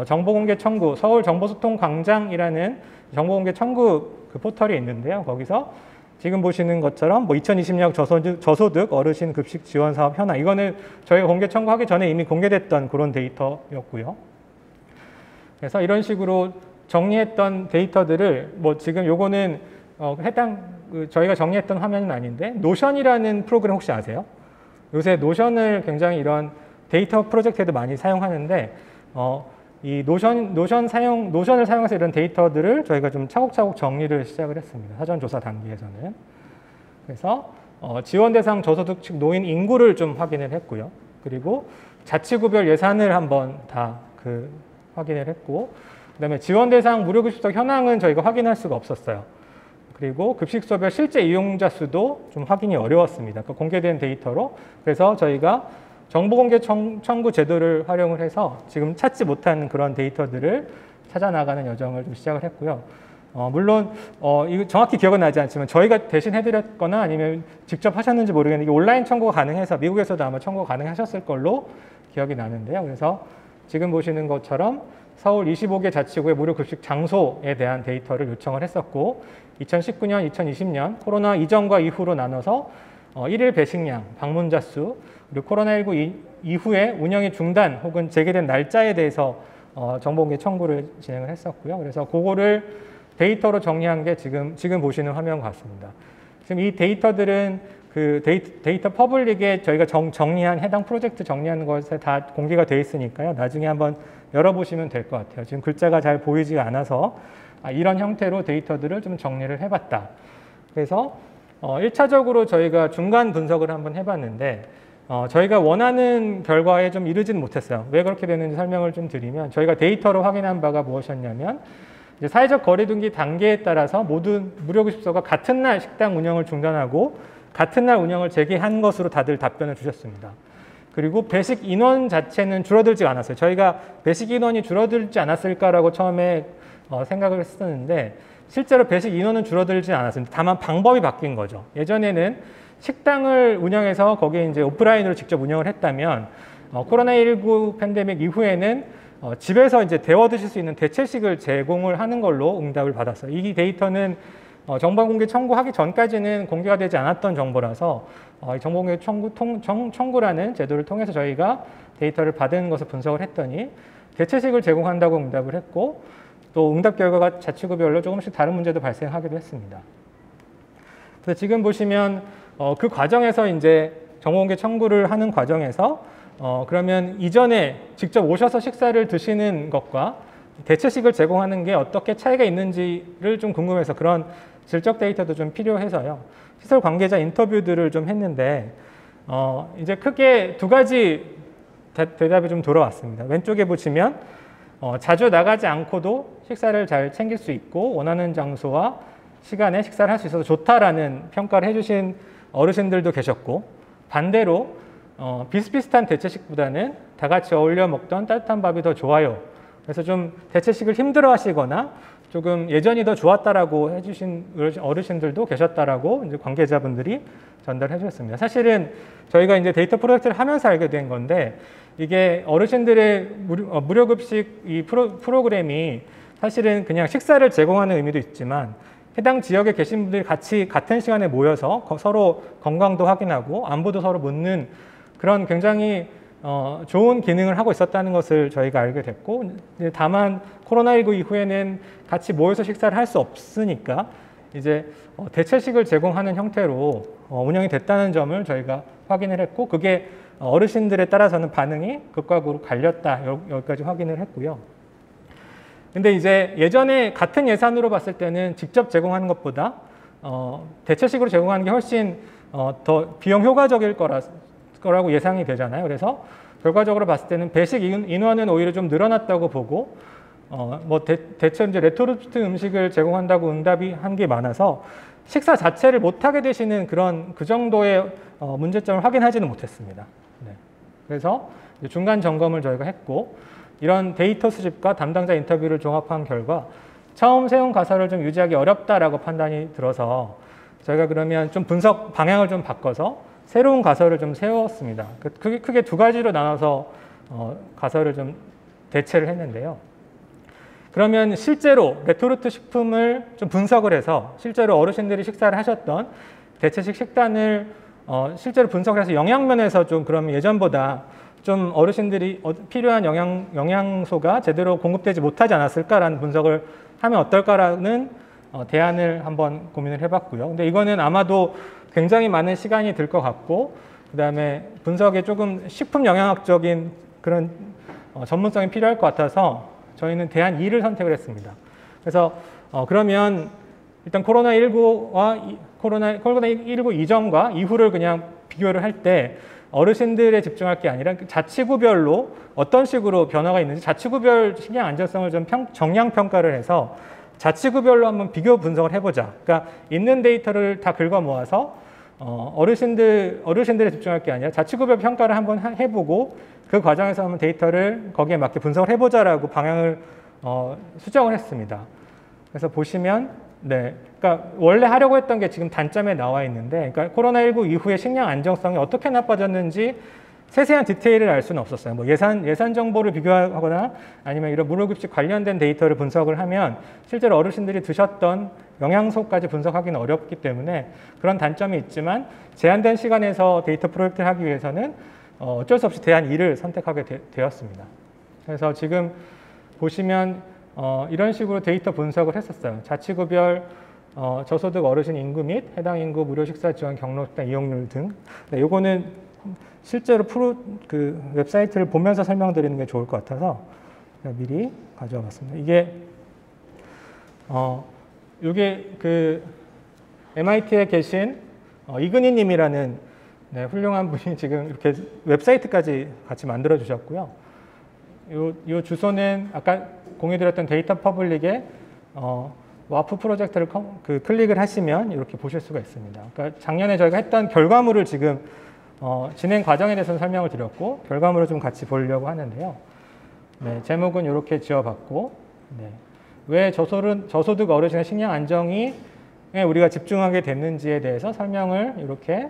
정보공개 청구, 서울 정보소통광장이라는 정보공개 청구 그 포털이 있는데요. 거기서 지금 보시는 것처럼 2020년 저소득 어르신 급식 지원 사업 현황, 이거는 저희가 공개 청구하기 전에 이미 공개됐던 그런 데이터였고요. 그래서 이런 식으로 정리했던 데이터들을 지금 요거는 저희가 정리했던 화면은 아닌데, 노션이라는 프로그램 혹시 아세요? 요새 노션을 굉장히 이런 데이터 프로젝트에도 많이 사용하는데, 이 노션을 사용해서 이런 데이터들을 저희가 좀 차곡차곡 정리를 시작을 했습니다. 사전 조사 단계에서는. 그래서 지원 대상 저소득층 노인 인구를 좀 확인을 했고요. 그리고 자치구별 예산을 한번 다 확인을 했고, 그다음에 지원 대상 무료급식소 현황은 저희가 확인할 수가 없었어요. 그리고 급식소별 실제 이용자 수도 좀 확인이 어려웠습니다. 그러니까 공개된 데이터로. 그래서 저희가 정보공개 청구 제도를 활용을 해서 지금 찾지 못한 그런 데이터들을 찾아나가는 여정을 좀 시작을 했고요. 물론 이거 정확히 기억은 나지 않지만 저희가 대신 해드렸거나 아니면 직접 하셨는지 모르겠는데 이게 온라인 청구가 가능해서 미국에서도 아마 청구가 가능하셨을 걸로 기억이 나는데요. 그래서 지금 보시는 것처럼 서울 25개 자치구의 무료 급식 장소에 대한 데이터를 요청을 했었고 2019년, 2020년 코로나 이전과 이후로 나눠서 일일 배식량, 방문자 수, 그리고 코로나19 이후에 운영이 중단 혹은 재개된 날짜에 대해서 정보공개 청구를 진행을 했었고요. 그래서 그거를 데이터로 정리한 게 지금 보시는 화면 같습니다. 지금 이 데이터들은 그 데이터 퍼블릭에 저희가 정리한 해당 프로젝트 정리한 것에 다 공개가 돼 있으니까요. 나중에 한번 열어보시면 될 것 같아요. 지금 글자가 잘 보이지가 않아서 이런 형태로 데이터들을 좀 정리를 해봤다. 그래서 1차적으로 저희가 중간 분석을 한번 해봤는데 저희가 원하는 결과에 좀 이르지는 못했어요. 왜 그렇게 되는지 설명을 좀 드리면 저희가 데이터로 확인한 바가 무엇이었냐면 이제 사회적 거리두기 단계에 따라서 모든 무료급식소가 같은 날 식당 운영을 중단하고 같은 날 운영을 재개한 것으로 다들 답변을 주셨습니다. 그리고 배식 인원 자체는 줄어들지 않았어요. 저희가 배식 인원이 줄어들지 않았을까라고 처음에 생각을 했었는데 실제로 배식 인원은 줄어들지 않았습니다. 다만 방법이 바뀐 거죠. 예전에는 식당을 운영해서 거기에 이제 오프라인으로 직접 운영을 했다면 코로나19 팬데믹 이후에는 집에서 이제 데워 드실 수 있는 대체식을 제공을 하는 걸로 응답을 받았어요. 이 데이터는 정보공개 청구하기 전까지는 공개가 되지 않았던 정보라서 정보공개 청구라는 제도를 통해서 저희가 데이터를 받은 것을 분석을 했더니 대체식을 제공한다고 응답을 했고 또 응답 결과가 자치구별로 조금씩 다른 문제도 발생하기도 했습니다. 그래서 지금 보시면 그 과정에서 이제 정보공개 청구를 하는 과정에서 그러면 이전에 직접 오셔서 식사를 드시는 것과 대체식을 제공하는 게 어떻게 차이가 있는지를 좀 궁금해서 그런 질적 데이터도 좀 필요해서요. 시설 관계자 인터뷰들을 좀 했는데 이제 크게 두 가지 대답이 좀 돌아왔습니다. 왼쪽에 보시면 자주 나가지 않고도 식사를 잘 챙길 수 있고 원하는 장소와 시간에 식사를 할 수 있어서 좋다라는 평가를 해주신 어르신들도 계셨고 반대로 비슷비슷한 대체식보다는 다 같이 어울려 먹던 따뜻한 밥이 더 좋아요. 그래서 좀 대체식을 힘들어 하시거나 조금 예전이 더 좋았다라고 해주신 어르신들도 계셨다라고 이제 관계자분들이 전달해 주셨습니다. 사실은 저희가 이제 데이터 프로젝트를 하면서 알게 된 건데 이게 어르신들의 무료급식 이 프로그램이 사실은 그냥 식사를 제공하는 의미도 있지만 해당 지역에 계신 분들이 같이 같은 시간에 모여서 서로 건강도 확인하고 안부도 서로 묻는 그런 굉장히 좋은 기능을 하고 있었다는 것을 저희가 알게 됐고 다만 코로나19 이후에는 같이 모여서 식사를 할 수 없으니까 이제 대체식을 제공하는 형태로 운영이 됐다는 점을 저희가 확인을 했고 그게 어르신들에 따라서는 반응이 극과 극으로 갈렸다 여기까지 확인을 했고요. 근데 이제 예전에 같은 예산으로 봤을 때는 직접 제공하는 것보다 대체식으로 제공하는 게 훨씬 더 비용 효과적일 거라고 예상이 되잖아요. 그래서 결과적으로 봤을 때는 배식 인원은 오히려 좀 늘어났다고 보고 대체 이제 레토르트 음식을 제공한다고 응답이 한 게 많아서 식사 자체를 못하게 되시는 그 정도의 문제점을 확인하지는 못했습니다. 네. 그래서 중간 점검을 저희가 했고 이런 데이터 수집과 담당자 인터뷰를 종합한 결과 처음 세운 가설을 좀 유지하기 어렵다라고 판단이 들어서 저희가 그러면 좀 분석 방향을 좀 바꿔서 새로운 가설을 좀 세웠습니다. 크게 두 가지로 나눠서 가설을 좀 대체를 했는데요. 그러면 실제로 레토르트 식품을 좀 분석을 해서 실제로 어르신들이 식사를 하셨던 대체식 식단을 실제로 분석을 해서 영양면에서 좀 그러면 예전보다 좀 어르신들이 필요한 영양소가 제대로 공급되지 못하지 않았을까라는 분석을 하면 어떨까라는 대안을 한번 고민을 해봤고요. 근데 이거는 아마도 굉장히 많은 시간이 들 것 같고 그다음에 분석에 조금 식품 영양학적인 그런 전문성이 필요할 것 같아서 저희는 대안 2를 선택을 했습니다. 그래서 그러면 일단 코로나19 이전과 이후를 그냥 비교를 할 때 어르신들에 집중할 게 아니라 자치구별로 어떤 식으로 변화가 있는지 자치구별 식량 안전성을 좀 정량 평가를 해서 자치구별로 한번 비교 분석을 해보자. 그러니까 있는 데이터를 다 긁어 모아서 어르신들에 집중할 게 아니라 자치구별 평가를 한번 해보고 그 과정에서 한번 데이터를 거기에 맞게 분석을 해보자라고 방향을 수정을 했습니다. 그래서 보시면 네, 그러니까 원래 하려고 했던 게 지금 단점에 나와 있는데, 그러니까 코로나19 이후에 식량 안정성이 어떻게 나빠졌는지 세세한 디테일을 알 수는 없었어요. 뭐 예산 정보를 비교하거나 아니면 이런 무료급식 관련된 데이터를 분석을 하면 실제로 어르신들이 드셨던 영양소까지 분석하기는 어렵기 때문에 그런 단점이 있지만 제한된 시간에서 데이터 프로젝트를 하기 위해서는 어쩔 수 없이 대안 2를 선택하게 되었습니다. 그래서 지금 보시면 이런 식으로 데이터 분석을 했었어요. 자치구별 저소득 어르신 인구 및 해당 인구 무료 식사 지원 경로 식당 이용률 등. 네, 요거는 실제로 그 웹사이트를 보면서 설명드리는 게 좋을 것 같아서 미리 가져와 봤습니다. 이게 그 MIT에 계신 이근희 님이라는 네, 훌륭한 분이 지금 이렇게 웹사이트까지 같이 만들어 주셨고요. 요 주소는 아까 공유드렸던 데이터 퍼블릭에 와프 프로젝트를 클릭을 하시면 이렇게 보실 수가 있습니다. 그러니까 작년에 저희가 했던 결과물을 지금 진행 과정에 대해서 설명을 드렸고 결과물을 좀 같이 보려고 하는데요. 네, 제목은 이렇게 지어봤고 네, 왜 저소득 어르신의 식량 안정이 우리가 집중하게 됐는지에 대해서 설명을 이렇게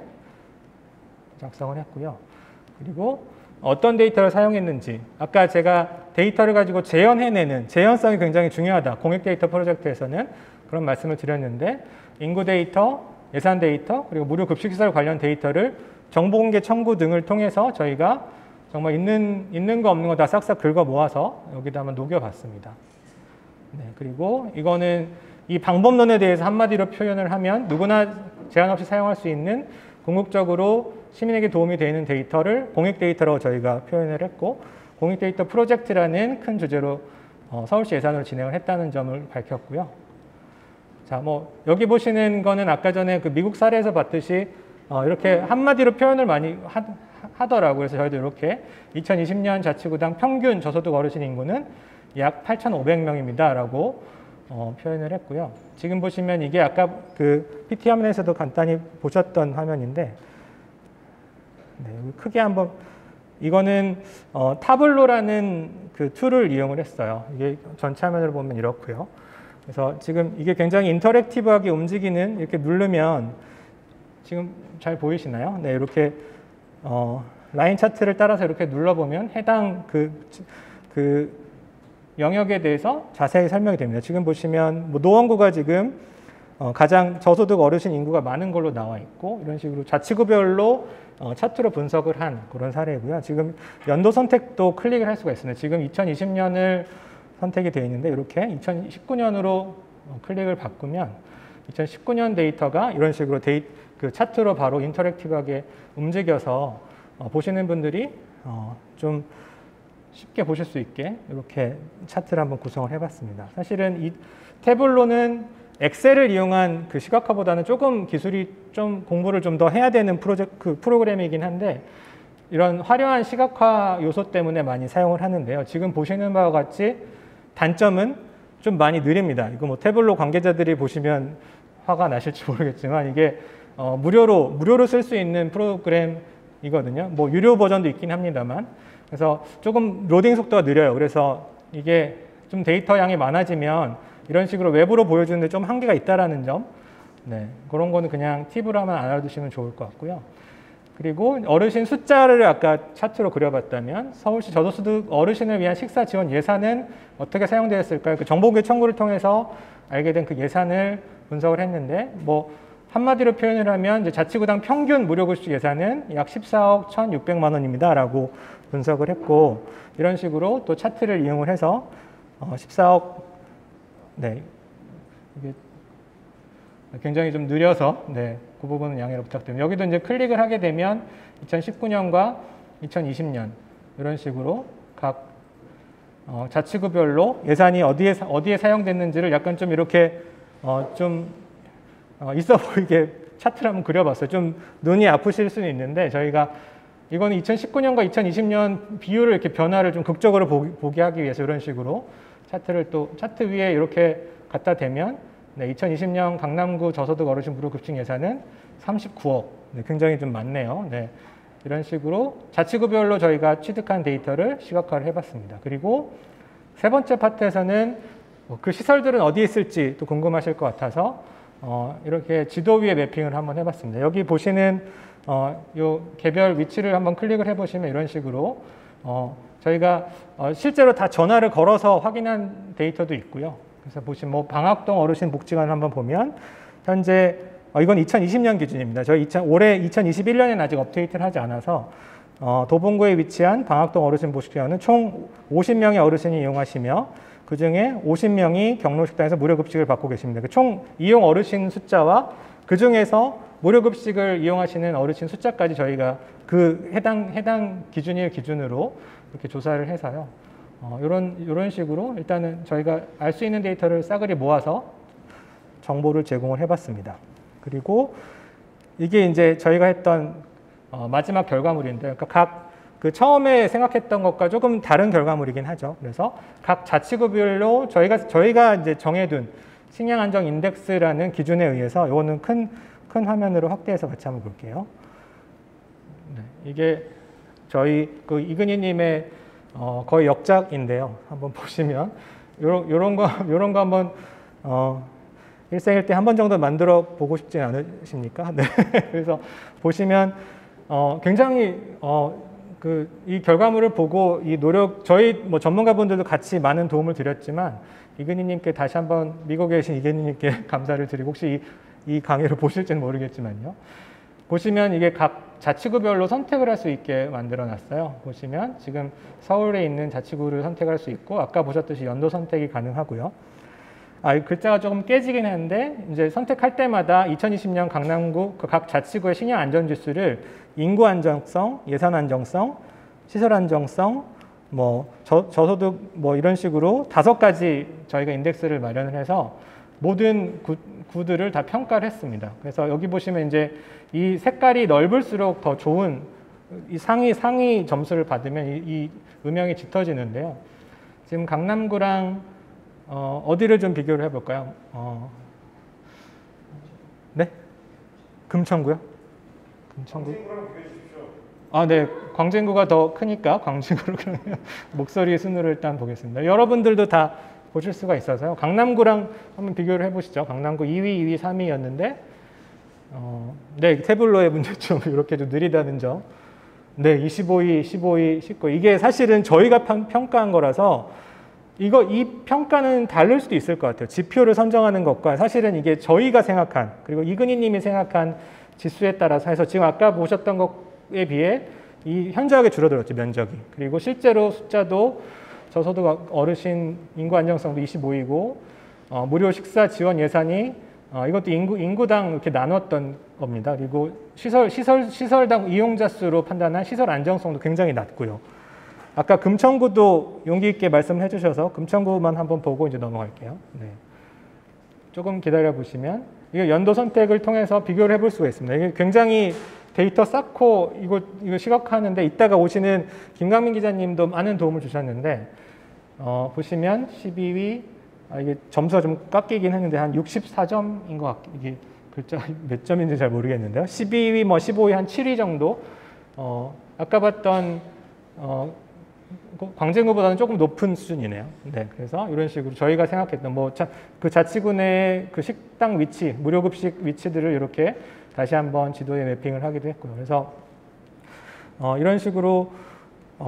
작성을 했고요. 그리고 어떤 데이터를 사용했는지 아까 제가 데이터를 가지고 재현해내는 재현성이 굉장히 중요하다. 공익 데이터 프로젝트에서는 그런 말씀을 드렸는데 인구 데이터, 예산 데이터, 그리고 무료 급식시설 관련 데이터를 정보공개 청구 등을 통해서 저희가 정말 있는 거 없는 거 다 싹싹 긁어 모아서 여기다 한번 녹여봤습니다. 네, 그리고 이거는 이 방법론에 대해서 한마디로 표현을 하면 누구나 제한 없이 사용할 수 있는 궁극적으로 시민에게 도움이 되는 데이터를 공익 데이터라고 저희가 표현을 했고 공익 데이터 프로젝트라는 큰 주제로 서울시 예산으로 진행을 했다는 점을 밝혔고요. 자, 뭐 여기 보시는 거는 아까 전에 그 미국 사례에서 봤듯이 이렇게 한마디로 표현을 많이 하더라고요. 그래서 저희도 이렇게 2020년 자치구당 평균 저소득 어르신 인구는 약 8,500명입니다. 라고 표현을 했고요. 지금 보시면 이게 아까 그 PT 화면에서도 간단히 보셨던 화면인데 네, 크게 한번 이거는 타블로라는 그 툴을 이용을 했어요. 이게 전체 화면을 보면 이렇고요. 그래서 지금 이게 굉장히 인터랙티브하게 움직이는 이렇게 누르면 지금 잘 보이시나요? 네, 이렇게 라인 차트를 따라서 이렇게 눌러보면 해당 그 영역에 대해서 자세히 설명이 됩니다. 지금 보시면 뭐 노원구가 지금 가장 저소득 어르신 인구가 많은 걸로 나와 있고 이런 식으로 자치구별로 차트로 분석을 한 그런 사례고요. 지금 연도 선택도 클릭을 할 수가 있습니다. 지금 2020년을 선택이 되어 있는데 이렇게 2019년으로 클릭을 바꾸면 2019년 데이터가 이런 식으로 그 차트로 바로 인터랙티브하게 움직여서 보시는 분들이 좀 쉽게 보실 수 있게 이렇게 차트를 한번 구성을 해봤습니다. 사실은 이 태블로는 엑셀을 이용한 그 시각화보다는 조금 기술이 좀 공부를 좀 더 해야 되는 프로그램이긴 한데 이런 화려한 시각화 요소 때문에 많이 사용을 하는데요. 지금 보시는 바와 같이 단점은 좀 많이 느립니다. 이거 뭐 태블로 관계자들이 보시면 화가 나실지 모르겠지만 이게 무료로 쓸 수 있는 프로그램이거든요. 뭐 유료 버전도 있긴 합니다만 그래서 조금 로딩 속도가 느려요. 그래서 이게 좀 데이터 양이 많아지면 이런 식으로 외부로 보여주는데 좀 한계가 있다라는 점, 네, 그런 거는 그냥 팁으로 하면 알아두시면 좋을 것 같고요. 그리고 어르신 숫자를 아까 차트로 그려봤다면 서울시 저소득 어르신을 위한 식사 지원 예산은 어떻게 사용되었을까요? 그 정보공개 청구를 통해서 알게 된 그 예산을 분석을 했는데 뭐 한마디로 표현을 하면 이제 자치구당 평균 무료급식 예산은 약 14억 1,600만 원입니다. 라고 분석을 했고 이런 식으로 또 차트를 이용을 해서 14억 네 이게 굉장히 좀 느려서 네, 그 부분은 양해를 부탁드립니다. 여기도 이제 클릭을 하게 되면 2019년과 2020년 이런 식으로 각 자치구별로 예산이 어디에 사용됐는지를 약간 좀 이렇게 있어 보이게 차트를 한번 그려봤어요. 좀 눈이 아프실 수는 있는데 저희가 이거는 2019년과 2020년 비율을 이렇게 변화를 좀 극적으로 보게 하기 위해서 이런 식으로 차트를 또 차트 위에 이렇게 갖다 대면 네, 2020년 강남구 저소득 어르신 무료급식 예산은 39억. 네, 굉장히 좀 많네요. 네, 이런 식으로 자치구별로 저희가 취득한 데이터를 시각화를 해봤습니다. 그리고 세 번째 파트에서는 그 시설들은 어디에 있을지 또 궁금하실 것 같아서 이렇게 지도 위에 매핑을 한번 해봤습니다. 여기 보시는 요 개별 위치를 한번 클릭을 해보시면 이런 식으로 저희가 실제로 다 전화를 걸어서 확인한 데이터도 있고요. 그래서 보시면 뭐 방학동 어르신 복지관을 한번 보면 현재 이건 2020년 기준입니다. 저희 올해 2021년에는 아직 업데이트를 하지 않아서 도봉구에 위치한 방학동 어르신 복지관은 총 50명의 어르신이 이용하시며 그중에 50명이 경로식당에서 무료급식을 받고 계십니다. 총 이용 어르신 숫자와 그중에서 무료급식을 이용하시는 어르신 숫자까지 저희가 그 해당 기준일 기준으로 이렇게 조사를 해서요. 이런 식으로 일단은 저희가 알 수 있는 데이터를 싸그리 모아서 정보를 제공을 해봤습니다. 그리고 이게 이제 저희가 했던 마지막 결과물인데, 그러니까 그 처음에 생각했던 것과 조금 다른 결과물이긴 하죠. 그래서 각 자치구별로 저희가 이제 정해둔 식량 안정 인덱스라는 기준에 의해서 이거는 큰 화면으로 확대해서 같이 한번 볼게요. 네, 이게 저희 그 이근희님의 거의 역작인데요. 한번 보시면 요런 거 한번 일생일 때 한 번 정도 만들어 보고 싶지 않으십니까? 네. 그래서 보시면 굉장히 이 결과물을 보고 이 노력 저희 뭐 전문가분들도 같이 많은 도움을 드렸지만 이근희님께 다시 한번 미국에 계신 이근희님께 감사를 드리고 혹시 이 강의를 보실지는 모르겠지만요. 보시면 이게 각 자치구별로 선택을 할 수 있게 만들어 놨어요. 보시면 지금 서울에 있는 자치구를 선택할 수 있고 아까 보셨듯이 연도 선택이 가능하고요. 글자가 조금 깨지긴 했는데 이제 선택할 때마다 2020년 강남구 각 자치구의 식량 안전 지수를 인구 안정성, 예산 안정성, 시설 안정성, 뭐 저소득 뭐 이런 식으로 5가지 저희가 인덱스를 마련을 해서 모든 구들을 다 평가를 했습니다. 그래서 여기 보시면 이제 이 색깔이 넓을수록 더 좋은 이 상위 점수를 받으면 이 음영이 짙어지는데요. 지금 강남구랑 어디를 좀 비교를 해볼까요? 네? 금천구요? 금천구? 네. 광진구가 더 크니까 광진구로 그러면 목소리 순으로 일단 보겠습니다. 여러분들도 다 보실 수가 있어서요. 강남구랑 한번 비교를 해보시죠. 강남구 2위, 2위, 3위였는데 네, 태블로의 문제점 이렇게 좀 느리다는 점. 네, 25위, 15위, 19위. 이게 사실은 저희가 평가한 거라서 이 평가는 다를 수도 있을 것 같아요. 지표를 선정하는 것과 사실은 이게 저희가 생각한 그리고 이근희 님이 생각한 지수에 따라서 해서 지금 아까 보셨던 것에 비해 이 현저하게 줄어들었죠, 면적이. 그리고 실제로 숫자도 저소득 어르신 인구 안정성도 25이고 무료 식사 지원 예산이 이것도 인구당 이렇게 나눴던 겁니다. 그리고 시설당 이용자 수로 판단한 시설 안정성도 굉장히 낮고요. 아까 금천구도 용기 있게 말씀해 주셔서 금천구만 한번 보고 이제 넘어갈게요. 네. 조금 기다려 보시면 이거 연도 선택을 통해서 비교를 해볼 수가 있습니다. 이게 굉장히 데이터 쌓고 이거 시각화하는데 이따가 오시는 김강민 기자님도 많은 도움을 주셨는데 보시면 12위 이게 점수가 좀 깎이긴 했는데 한 64점인 것 같고 이게 글자 몇 점인지 잘 모르겠는데요. 12위 뭐 15위 한 7위 정도 아까 봤던 광진구보다는 조금 높은 수준이네요. 네, 그래서 이런 식으로 저희가 생각했던 그 자치구 내 그 식당 위치, 무료급식 위치들을 이렇게 다시 한번 지도에 매핑을 하기도 했고요. 그래서 이런 식으로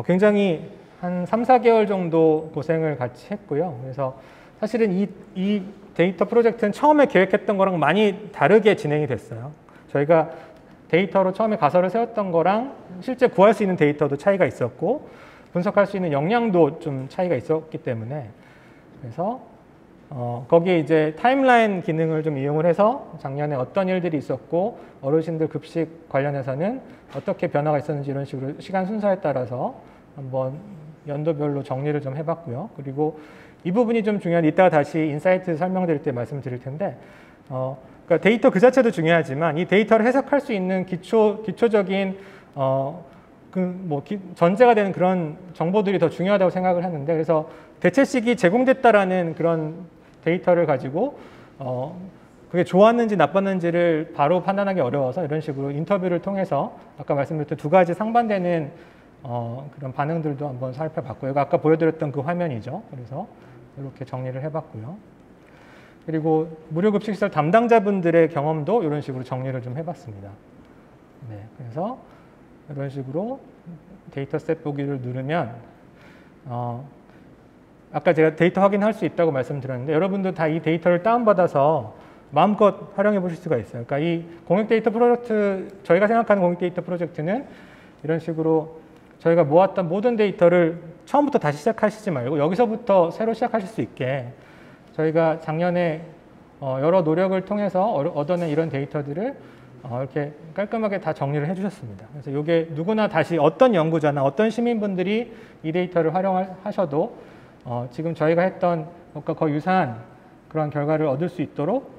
굉장히 한 3, 4개월 정도 고생을 같이 했고요. 그래서 사실은 이 데이터 프로젝트는 처음에 계획했던 거랑 많이 다르게 진행이 됐어요. 저희가 데이터로 처음에 가설을 세웠던 거랑 실제 구할 수 있는 데이터도 차이가 있었고 분석할 수 있는 역량도 좀 차이가 있었기 때문에 그래서 거기에 이제 타임라인 기능을 좀 이용을 해서 작년에 어떤 일들이 있었고 어르신들 급식 관련해서는 어떻게 변화가 있었는지 이런 식으로 시간 순서에 따라서 한번 연도별로 정리를 좀 해봤고요. 그리고 이 부분이 좀 중요한 이따가 다시 인사이트 설명드릴 때 말씀드릴 텐데 그러니까 데이터 그 자체도 중요하지만 이 데이터를 해석할 수 있는 기초적인 전제가 되는 그런 정보들이 더 중요하다고 생각을 하는데, 그래서 대체식이 제공됐다라는 그런 데이터를 가지고 그게 좋았는지 나빴는지를 바로 판단하기 어려워서 이런 식으로 인터뷰를 통해서 아까 말씀드렸던 두 가지 상반되는 그런 반응들도 한번 살펴봤고요. 아까 보여드렸던 그 화면이죠. 그래서 이렇게 정리를 해봤고요. 그리고 무료급식시설 담당자분들의 경험도 이런 식으로 정리를 좀 해봤습니다. 네, 그래서 이런 식으로 데이터셋 보기를 누르면 아까 제가 데이터 확인할 수 있다고 말씀드렸는데 여러분도 다 이 데이터를 다운받아서 마음껏 활용해 보실 수가 있어요. 그러니까 이 공익 데이터 프로젝트, 저희가 생각하는 공익 데이터 프로젝트는 이런 식으로 저희가 모았던 모든 데이터를 처음부터 다시 시작하시지 말고 여기서부터 새로 시작하실 수 있게 저희가 작년에 여러 노력을 통해서 얻어낸 이런 데이터들을 이렇게 깔끔하게 다 정리를 해주셨습니다. 그래서 이게 누구나 다시 어떤 연구자나 어떤 시민분들이 이 데이터를 활용하셔도 지금 저희가 했던 것과 거의 유사한 그런 결과를 얻을 수 있도록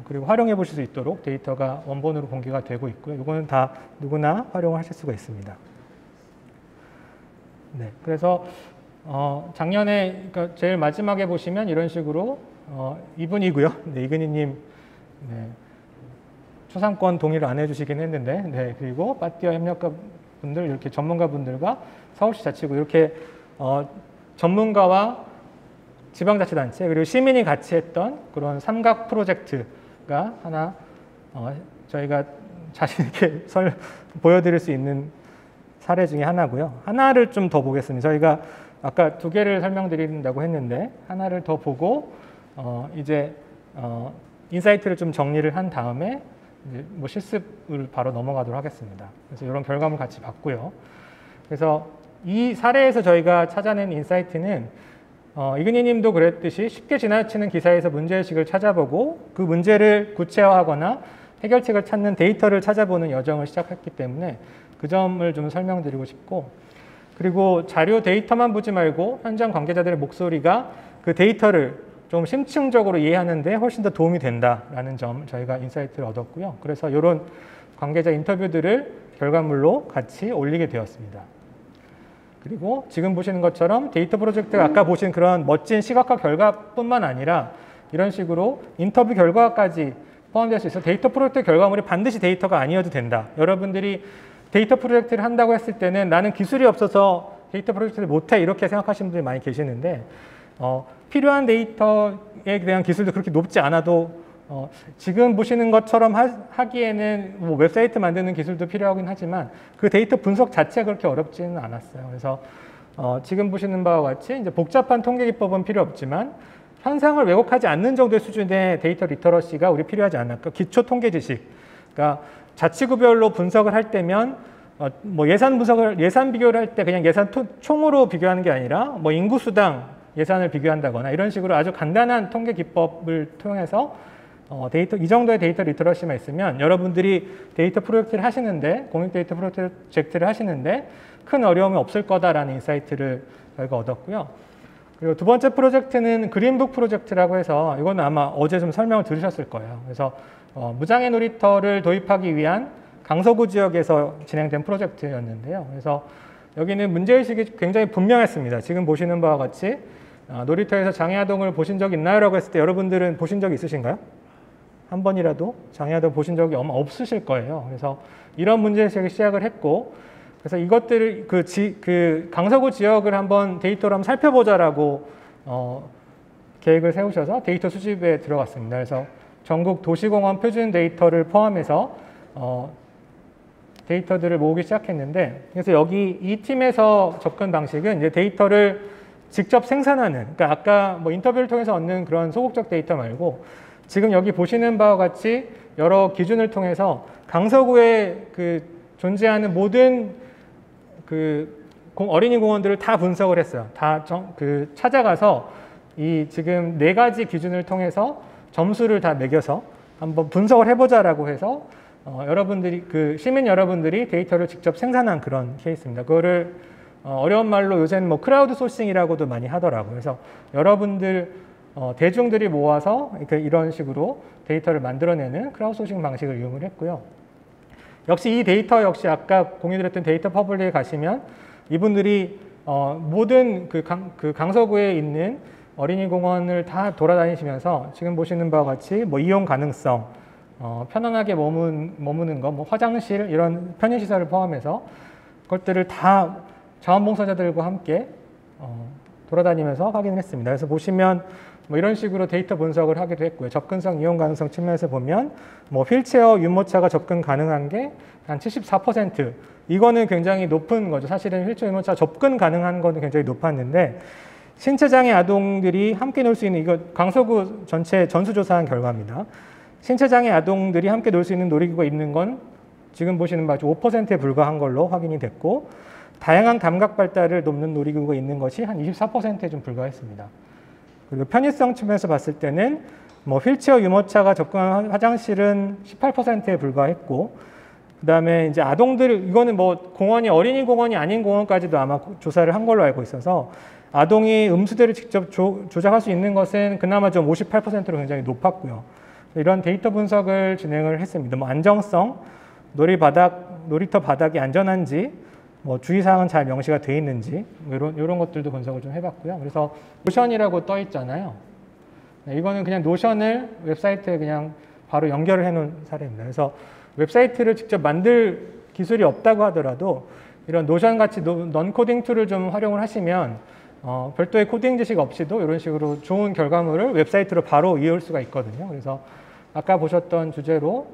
그리고 활용해 보실 수 있도록 데이터가 원본으로 공개가 되고 있고요. 이거는 다 누구나 활용하실 수가 있습니다. 네, 그래서 작년에 그러니까 제일 마지막에 보시면 이런 식으로 이분이고요. 네, 이근희님 네, 초상권 동의를 안 해주시긴 했는데, 네, 그리고 파티와 협력가 분들 이렇게 전문가 분들과 서울시 자치구 이렇게 전문가와 지방자치단체 그리고 시민이 같이 했던 그런 삼각 프로젝트가 하나 저희가 자신 있게 보여드릴 수 있는 사례 중에 하나고요. 하나를 좀 더 보겠습니다. 저희가 아까 두 개를 설명드린다고 했는데 하나를 더 보고 이제 인사이트를 좀 정리를 한 다음에 이제 뭐 실습을 바로 넘어가도록 하겠습니다. 그래서 이런 결과물 같이 봤고요. 그래서 이 사례에서 저희가 찾아낸 인사이트는 이근희 님도 그랬듯이 쉽게 지나치는 기사에서 문제의식을 찾아보고 그 문제를 구체화하거나 해결책을 찾는 데이터를 찾아보는 여정을 시작했기 때문에 그 점을 좀 설명드리고 싶고, 그리고 자료 데이터만 보지 말고 현장 관계자들의 목소리가 그 데이터를 좀 심층적으로 이해하는 데 훨씬 더 도움이 된다라는 점 저희가 인사이트를 얻었고요. 그래서 이런 관계자 인터뷰들을 결과물로 같이 올리게 되었습니다. 그리고 지금 보시는 것처럼 데이터 프로젝트가 아까 보신 그런 멋진 시각화 결과뿐만 아니라 이런 식으로 인터뷰 결과까지 포함될 수 있어 데이터 프로젝트 결과물이 반드시 데이터가 아니어도 된다. 여러분들이 데이터 프로젝트를 한다고 했을 때는 나는 기술이 없어서 데이터 프로젝트를 못해 이렇게 생각하시는 분들이 많이 계시는데 필요한 데이터에 대한 기술도 그렇게 높지 않아도 지금 보시는 것처럼 하기에는 뭐 웹사이트 만드는 기술도 필요하긴 하지만 그 데이터 분석 자체가 그렇게 어렵지는 않았어요. 그래서 지금 보시는 바와 같이 이제 복잡한 통계 기법은 필요 없지만 현상을 왜곡하지 않는 정도의 수준의 데이터 리터러시가 우리 필요하지 않을까. 기초 통계 지식. 그러니까 자치구별로 분석을 할 때면 뭐 예산 비교를 할 때 그냥 예산 총으로 비교하는 게 아니라 뭐 인구수당 예산을 비교한다거나 이런 식으로 아주 간단한 통계 기법을 통해서 이 정도의 데이터 리터러시만 있으면 여러분들이 데이터 프로젝트를 하시는데 공익 데이터 프로젝트를 하시는데 큰 어려움이 없을 거다라는 인사이트를 저희가 얻었고요. 그리고 두 번째 프로젝트는 그린북 프로젝트라고 해서 이거는 아마 어제 좀 설명을 들으셨을 거예요. 그래서 무장애 놀이터를 도입하기 위한 강서구 지역에서 진행된 프로젝트였는데요. 그래서 여기는 문제의식이 굉장히 분명했습니다. 지금 보시는 바와 같이 놀이터에서 장애아동을 보신 적 있나요? 라고 했을 때 여러분들은 보신 적 있으신가요? 한 번이라도 장애아동 보신 적이 아마 없으실 거예요. 그래서 이런 문제의식을 시작을 했고, 그래서 이것들을 그 강서구 지역을 한번 데이터로 한번 살펴보자라고 계획을 세우셔서 데이터 수집에 들어갔습니다. 그래서 전국 도시공원 표준 데이터를 포함해서 데이터들을 모으기 시작했는데, 그래서 여기 이 팀에서 접근 방식은 이제 데이터를 직접 생산하는, 그러니까 아까 뭐 인터뷰를 통해서 얻는 그런 소극적 데이터 말고 지금 여기 보시는 바와 같이 여러 기준을 통해서 강서구에 존재하는 모든 어린이 공원들을 다 분석을 했어요. 다 찾아가서 이 지금 4가지 기준을 통해서 점수를 다 매겨서 한번 분석을 해보자라고 해서 여러분들이 시민 여러분들이 데이터를 직접 생산한 그런 케이스입니다. 그거를 어려운 말로 요새는 뭐 크라우드 소싱이라고도 많이 하더라고요. 그래서 여러분들 대중들이 모아서 이런 식으로 데이터를 만들어내는 크라우드 소싱 방식을 이용을 했고요. 역시 이 데이터 역시 아까 공유드렸던 데이터 퍼블릭에 가시면 이분들이 모든 그 강서구에 있는 어린이 공원을 다 돌아다니시면서 지금 보시는 바와 같이 뭐 이용 가능성, 편안하게 머무는 거, 뭐 화장실 이런 편의시설을 포함해서 그것들을 다 자원봉사자들과 함께 돌아다니면서 확인을 했습니다. 그래서 보시면 뭐 이런 식으로 데이터 분석을 하기도 했고요. 접근성, 이용 가능성 측면에서 보면 뭐 휠체어, 유모차가 접근 가능한 게 한 74%. 이거는 굉장히 높은 거죠. 사실은 휠체어, 유모차 접근 가능한 거는 굉장히 높았는데 신체장애 아동들이 함께 놀 수 있는 이거 강서구 전체 전수조사한 결과입니다. 신체장애 아동들이 함께 놀 수 있는 놀이기구가 있는 건 지금 보시는 바와 5%에 불과한 걸로 확인이 됐고 다양한 감각 발달을 돕는 놀이기구가 있는 것이 한 24%에 좀 불과했습니다. 그리고 편의성 측면에서 봤을 때는 뭐 휠체어 유모차가 접근한 화장실은 18%에 불과했고 그다음에 이제 아동들 이거는 뭐 공원이 어린이 공원이 아닌 공원까지도 아마 조사를 한 걸로 알고 있어서 아동이 음수대를 직접 조작할 수 있는 것은 그나마 좀 58%로 굉장히 높았고요. 이런 데이터 분석을 진행을 했습니다. 뭐 안정성, 놀이터 바닥이 안전한지, 뭐 주의사항은 잘 명시가 되어 있는지 이런 것들도 분석을 좀 해봤고요. 그래서 노션이라고 떠 있잖아요. 이거는 그냥 노션을 웹사이트에 그냥 바로 연결을 해놓은 사례입니다. 그래서 웹사이트를 직접 만들 기술이 없다고 하더라도 이런 노션 같이 넌코딩 툴을 좀 활용을 하시면 별도의 코딩 지식 없이도 이런 식으로 좋은 결과물을 웹사이트로 바로 이어올 수가 있거든요. 그래서 아까 보셨던 주제로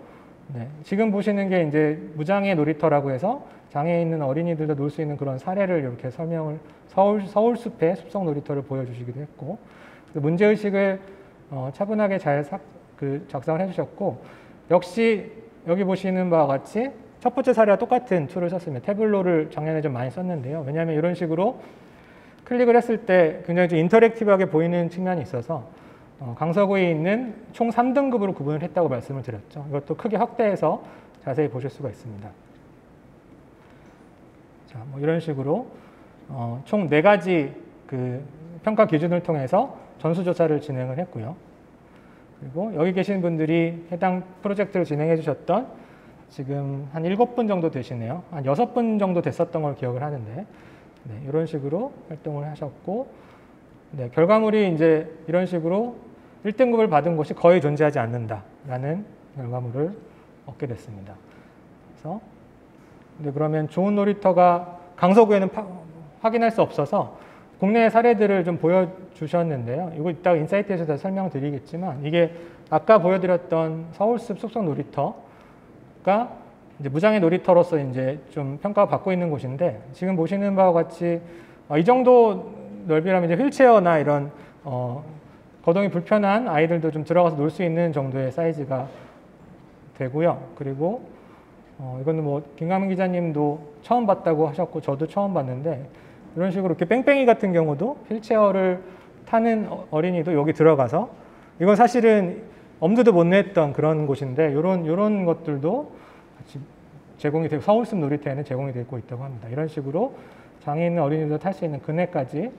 지금 보시는 게 이제 무장애 놀이터라고 해서 장애 있는 어린이들도 놀 수 있는 그런 사례를 이렇게 설명을 서울숲의 숲속 놀이터를 보여주시기도 했고 문제의식을 차분하게 잘 작성을 해주셨고 역시 여기 보시는 바와 같이 첫 번째 사례와 똑같은 툴을 썼습니다. 태블로를 작년에 좀 많이 썼는데요. 왜냐하면 이런 식으로 클릭을 했을 때 굉장히 좀 인터랙티브하게 보이는 측면이 있어서 강서구에 있는 총 3등급으로 구분을 했다고 말씀을 드렸죠. 이것도 크게 확대해서 자세히 보실 수가 있습니다. 자, 뭐 이런 식으로 총 4가지 그 평가 기준을 통해서 전수조사를 진행을 했고요. 그리고 여기 계신 분들이 해당 프로젝트를 진행해 주셨던 지금 한 7분 정도 되시네요. 한 6분 정도 됐었던 걸 기억을 하는데 이런 식으로 활동을 하셨고 결과물이 이제 이런 식으로 1등급을 받은 곳이 거의 존재하지 않는다라는 결과물을 얻게 됐습니다. 그래서 그러면 좋은 놀이터가 강서구에는 확인할 수 없어서 국내 사례들을 좀 보여주셨는데요. 이거 이따가 인사이트에서 다 설명드리겠지만 이게 아까 보여드렸던 서울숲 숲속 놀이터가 이제 무장애 놀이터로서 이제 좀 평가를 받고 있는 곳인데 지금 보시는 바와 같이 이 정도 넓이라면 이제 휠체어나 이런 거동이 불편한 아이들도 좀 들어가서 놀 수 있는 정도의 사이즈가 되고요. 그리고 이거는 뭐 김가민 기자님도 처음 봤다고 하셨고 저도 처음 봤는데 이런 식으로 이렇게 뺑뺑이 같은 경우도 휠체어를 타는 어린이도 여기 들어가서 이건 사실은 엄두도 못 냈던 그런 곳인데 이런 것들도 같이 제공이 되고 서울숲 놀이터에는 제공이 되고 있다고 합니다. 이런 식으로 장애 있는 어린이도 탈 수 있는 그네까지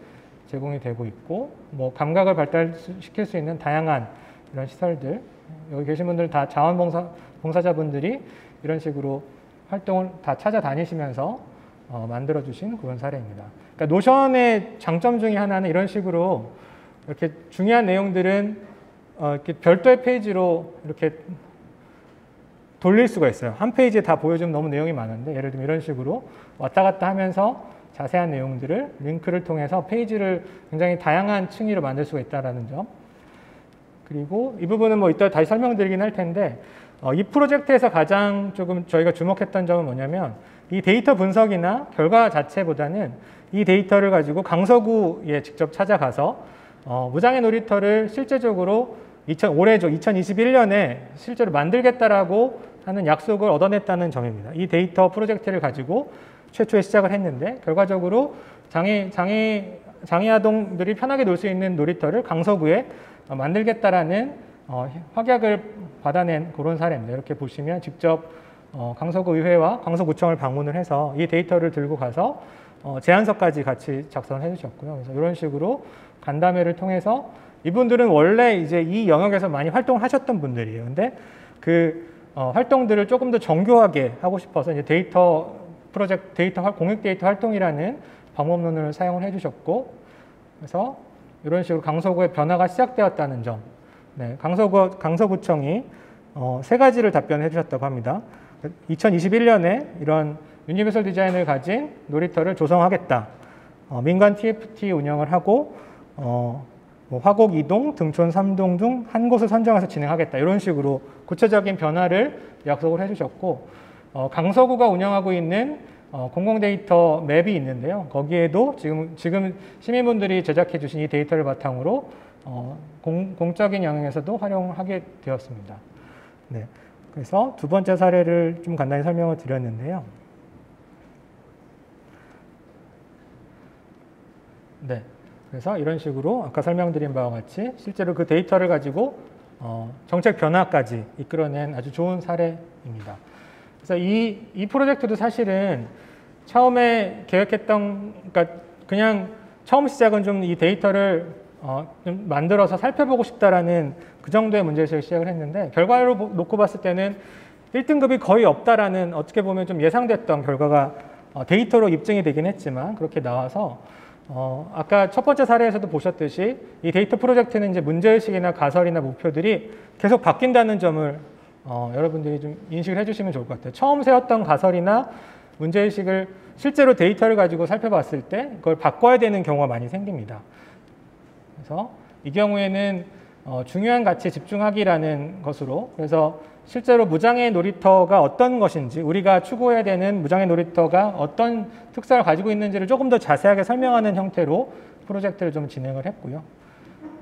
제공이 되고 있고 뭐 감각을 발달시킬 수 있는 다양한 이런 시설들 여기 계신 분들 다 자원봉사자분들이 이런 식으로 활동을 다 찾아다니시면서 만들어주신 그런 사례입니다. 그러니까 노션의 장점 중에 하나는 이런 식으로 이렇게 중요한 내용들은 이렇게 별도의 페이지로 이렇게 돌릴 수가 있어요. 한 페이지에 다 보여주면 너무 내용이 많은데 예를 들면 이런 식으로 왔다 갔다 하면서 자세한 내용들을 링크를 통해서 페이지를 굉장히 다양한 층위로 만들 수가 있다는 점. 그리고 이 부분은 뭐 이따 다시 설명드리긴 할 텐데 이 프로젝트에서 가장 조금 저희가 주목했던 점은 뭐냐면 이 데이터 분석이나 결과 자체보다는 이 데이터를 가지고 강서구에 직접 찾아가서 무장애 놀이터를 실제적으로 올해죠. 2021년에 실제로 만들겠다라고 하는 약속을 얻어냈다는 점입니다. 이 데이터 프로젝트를 가지고 최초에 시작을 했는데 결과적으로 장애 아동들이 편하게 놀 수 있는 놀이터를 강서구에 만들겠다라는 확약을 받아낸 그런 사례입니다. 이렇게 보시면 직접 강서구 의회와 강서구청을 방문을 해서 이 데이터를 들고 가서 제안서까지 같이 작성을 해주셨고요. 그래서 이런 식으로 간담회를 통해서 이분들은 원래 이제 이 영역에서 많이 활동을 하셨던 분들이에요. 근데 그 활동들을 조금 더 정교하게 하고 싶어서 이제 데이터 프로젝트, 공익 데이터 활동이라는 방법론을 사용을 해주셨고, 그래서 이런 식으로 강서구의 변화가 시작되었다는 점, 네, 강서구청이 세 가지를 답변해 주셨다고 합니다. 2021년에 이런 유니버설 디자인을 가진 놀이터를 조성하겠다. 민간 TFT 운영을 하고 뭐 화곡 2동, 등촌 3동 중 한 곳을 선정해서 진행하겠다. 이런 식으로 구체적인 변화를 약속을 해주셨고, 강서구가 운영하고 있는 공공데이터 맵이 있는데요. 거기에도 지금 시민분들이 제작해 주신 이 데이터를 바탕으로 공적인 영역에서도 활용하게 되었습니다. 네, 그래서 두 번째 사례를 좀 간단히 설명을 드렸는데요. 네, 그래서 이런 식으로 아까 설명드린 바와 같이 실제로 그 데이터를 가지고 정책 변화까지 이끌어낸 아주 좋은 사례입니다. 그래서 이 프로젝트도 사실은 처음에 계획했던, 그러니까 그냥 처음 시작은 좀 이 데이터를 좀 만들어서 살펴보고 싶다라는 그 정도의 문제에서 시작을 했는데, 결과로 놓고 봤을 때는 1등급이 거의 없다라는, 어떻게 보면 좀 예상됐던 결과가 데이터로 입증이 되긴 했지만 그렇게 나와서 아까 첫 번째 사례에서도 보셨듯이 이 데이터 프로젝트는 이제 문제의식이나 가설이나 목표들이 계속 바뀐다는 점을 여러분들이 좀 인식을 해주시면 좋을 것 같아요. 처음 세웠던 가설이나 문제의식을 실제로 데이터를 가지고 살펴봤을 때 그걸 바꿔야 되는 경우가 많이 생깁니다. 그래서 이 경우에는 중요한 가치에 집중하기라는 것으로, 그래서 실제로 무장애 놀이터가 어떤 것인지, 우리가 추구해야 되는 무장애 놀이터가 어떤 특성을 가지고 있는지를 조금 더 자세하게 설명하는 형태로 프로젝트를 좀 진행을 했고요.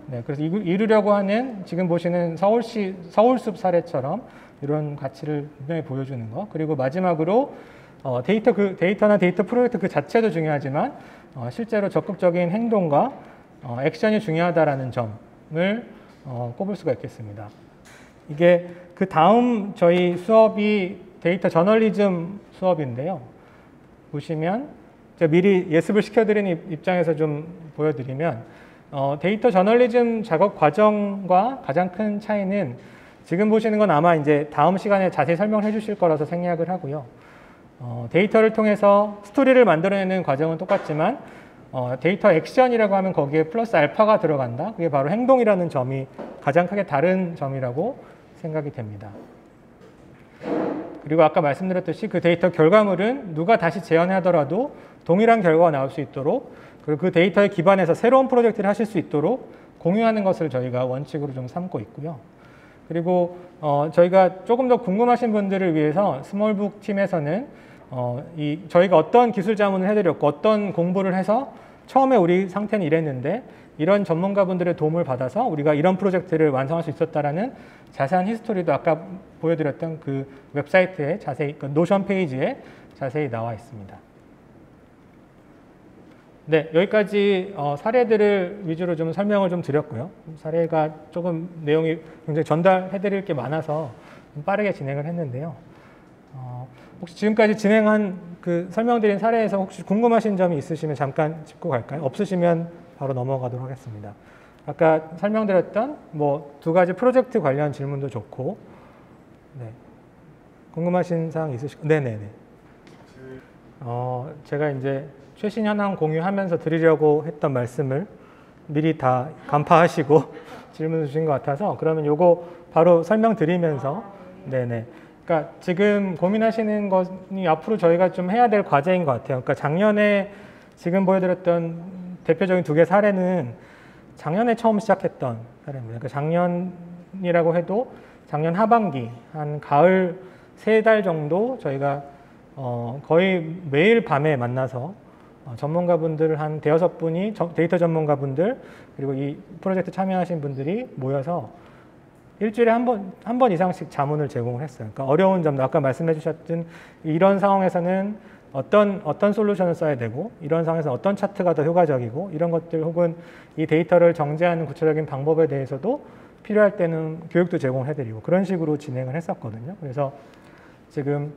네, 그래서 이루려고 하는 지금 보시는 서울숲 사례처럼 이런 가치를 분명히 보여주는 것, 그리고 마지막으로 데이터나 데이터 프로젝트 그 자체도 중요하지만 실제로 적극적인 행동과 액션이 중요하다라는 점을 꼽을 수가 있겠습니다. 이게 그 다음 저희 수업이 데이터 저널리즘 수업인데요. 보시면 제가 미리 예습을 시켜드리는 입장에서 좀 보여드리면 데이터 저널리즘 작업 과정과 가장 큰 차이는, 지금 보시는 건 아마 이제 다음 시간에 자세히 설명을 해주실 거라서 생략을 하고요. 데이터를 통해서 스토리를 만들어내는 과정은 똑같지만 데이터 액션이라고 하면 거기에 플러스 알파가 들어간다. 그게 바로 행동이라는 점이 가장 크게 다른 점이라고 생각이 됩니다. 그리고 아까 말씀드렸듯이 그 데이터 결과물은 누가 다시 재현하더라도 동일한 결과가 나올 수 있도록, 그리고 그 데이터에 기반해서 새로운 프로젝트를 하실 수 있도록 공유하는 것을 저희가 원칙으로 좀 삼고 있고요. 그리고 저희가 조금 더 궁금하신 분들을 위해서 스몰북 팀에서는 저희가 어떤 기술 자문을 해드렸고 어떤 공부를 해서 처음에 우리 상태는 이랬는데 이런 전문가분들의 도움을 받아서 우리가 이런 프로젝트를 완성할 수 있었다라는 자세한 히스토리도 아까 보여드렸던 그 웹사이트에 자세히, 그 노션 페이지에 자세히 나와 있습니다. 네, 여기까지 사례들을 위주로 좀 설명을 좀 드렸고요. 사례가 조금 내용이 굉장히 전달해드릴 게 많아서 좀 빠르게 진행을 했는데요. 혹시 지금까지 진행한 그 설명드린 사례에서 혹시 궁금하신 점이 있으시면 잠깐 짚고 갈까요? 없으시면 바로 넘어가도록 하겠습니다. 아까 설명드렸던 뭐 두 가지 프로젝트 관련 질문도 좋고, 네. 궁금하신 사항 있으실까요? 네네네. 제가 이제 최신 현황 공유하면서 드리려고 했던 말씀을 미리 다 간파하시고 질문 주신 것 같아서, 그러면 요거 바로 설명드리면서, 네네. 그러니까 지금 고민하시는 것이 앞으로 저희가 좀 해야 될 과제인 것 같아요. 그러니까 작년에 지금 보여드렸던 대표적인 두 개 사례는 작년에 처음 시작했던 사례입니다. 그러니까 작년이라고 해도 작년 하반기, 한 가을 3달 정도 저희가 거의 매일 밤에 만나서 전문가분들 한 5분이 데이터 전문가분들 그리고 이 프로젝트 참여하신 분들이 모여서 일주일에 한 번 이상씩 자문을 제공을 했어요. 그러니까 어려운 점도 아까 말씀해 주셨던 이런 상황에서는 어떤 솔루션을 써야 되고, 이런 상황에서 어떤 차트가 더 효과적이고, 이런 것들 혹은 이 데이터를 정제하는 구체적인 방법에 대해서도 필요할 때는 교육도 제공해드리고 그런 식으로 진행을 했었거든요. 그래서 지금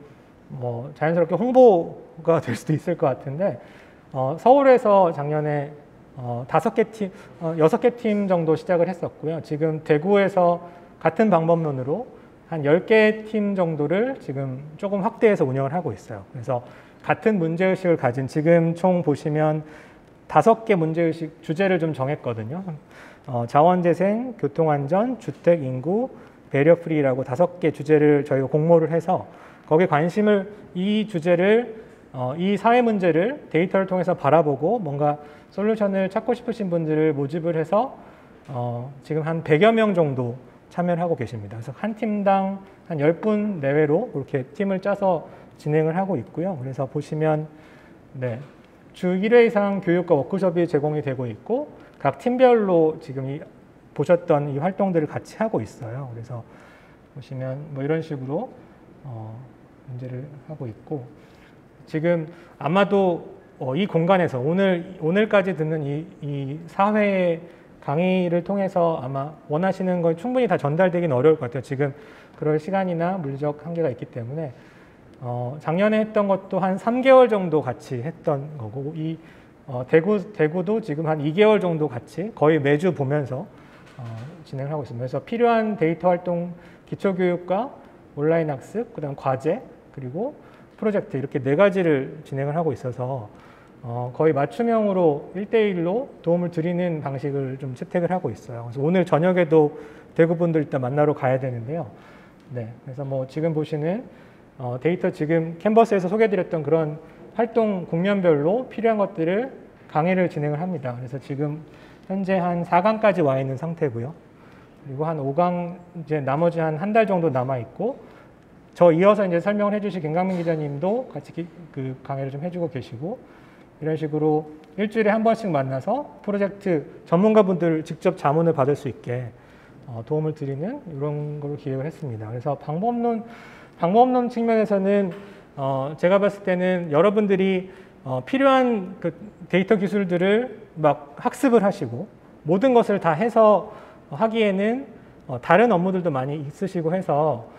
뭐 자연스럽게 홍보가 될 수도 있을 것 같은데 서울에서 작년에 6개 팀 정도 시작을 했었고요. 지금 대구에서 같은 방법론으로 한 10개 팀 정도를 지금 조금 확대해서 운영을 하고 있어요. 그래서 같은 문제의식을 가진 지금 총 보시면 5개 문제의식 주제를 좀 정했거든요. 자원재생, 교통안전, 주택인구, 배리어프리라고 5개 주제를 저희가 공모를 해서 거기에 관심을 이 주제를 이 사회 문제를 데이터를 통해서 바라보고 뭔가 솔루션을 찾고 싶으신 분들을 모집을 해서 지금 한 100여 명 정도 참여를 하고 계십니다. 그래서 한 팀당 한 10분 내외로 이렇게 팀을 짜서 진행을 하고 있고요. 그래서 보시면 네, 주 1회 이상 교육과 워크숍이 제공이 되고 있고 각 팀별로 지금 보셨던 이 활동들을 같이 하고 있어요. 그래서 보시면 뭐 이런 식으로 문제를 하고 있고 지금 아마도 이 공간에서 오늘까지 듣는 이 사회 강의를 통해서 아마 원하시는 걸 충분히 다 전달되기는 어려울 것 같아요. 지금 그럴 시간이나 물리적 한계가 있기 때문에 작년에 했던 것도 한 3개월 정도 같이 했던 거고 대구도 지금 한 2개월 정도 같이 거의 매주 보면서 진행을 하고 있습니다. 그래서 필요한 데이터 활동, 기초교육과 온라인 학습, 그다음 과제, 그리고 프로젝트 이렇게 4가지를 진행을 하고 있어서 거의 맞춤형으로 1대1로 도움을 드리는 방식을 좀 채택을 하고 있어요. 그래서 오늘 저녁에도 대구 분들 일단 만나러 가야 되는데요. 네, 그래서 뭐 지금 보시는 데이터 지금 캔버스에서 소개해드렸던 그런 활동 국면별로 필요한 것들을 강의를 진행을 합니다. 그래서 지금 현재 한 4강까지 와 있는 상태고요. 그리고 한 5강 이제 나머지 한 달 정도 남아 있고 저 이어서 이제 설명을 해주실 김강민 기자님도 같이 그 강의를 좀 해주고 계시고 이런 식으로 일주일에 한 번씩 만나서 프로젝트 전문가분들 직접 자문을 받을 수 있게 도움을 드리는 이런 걸로 기획을 했습니다. 그래서 방법론 측면에서는 제가 봤을 때는 여러분들이 필요한 그 데이터 기술들을 막 학습을 하시고 모든 것을 다 해서 하기에는 다른 업무들도 많이 있으시고 해서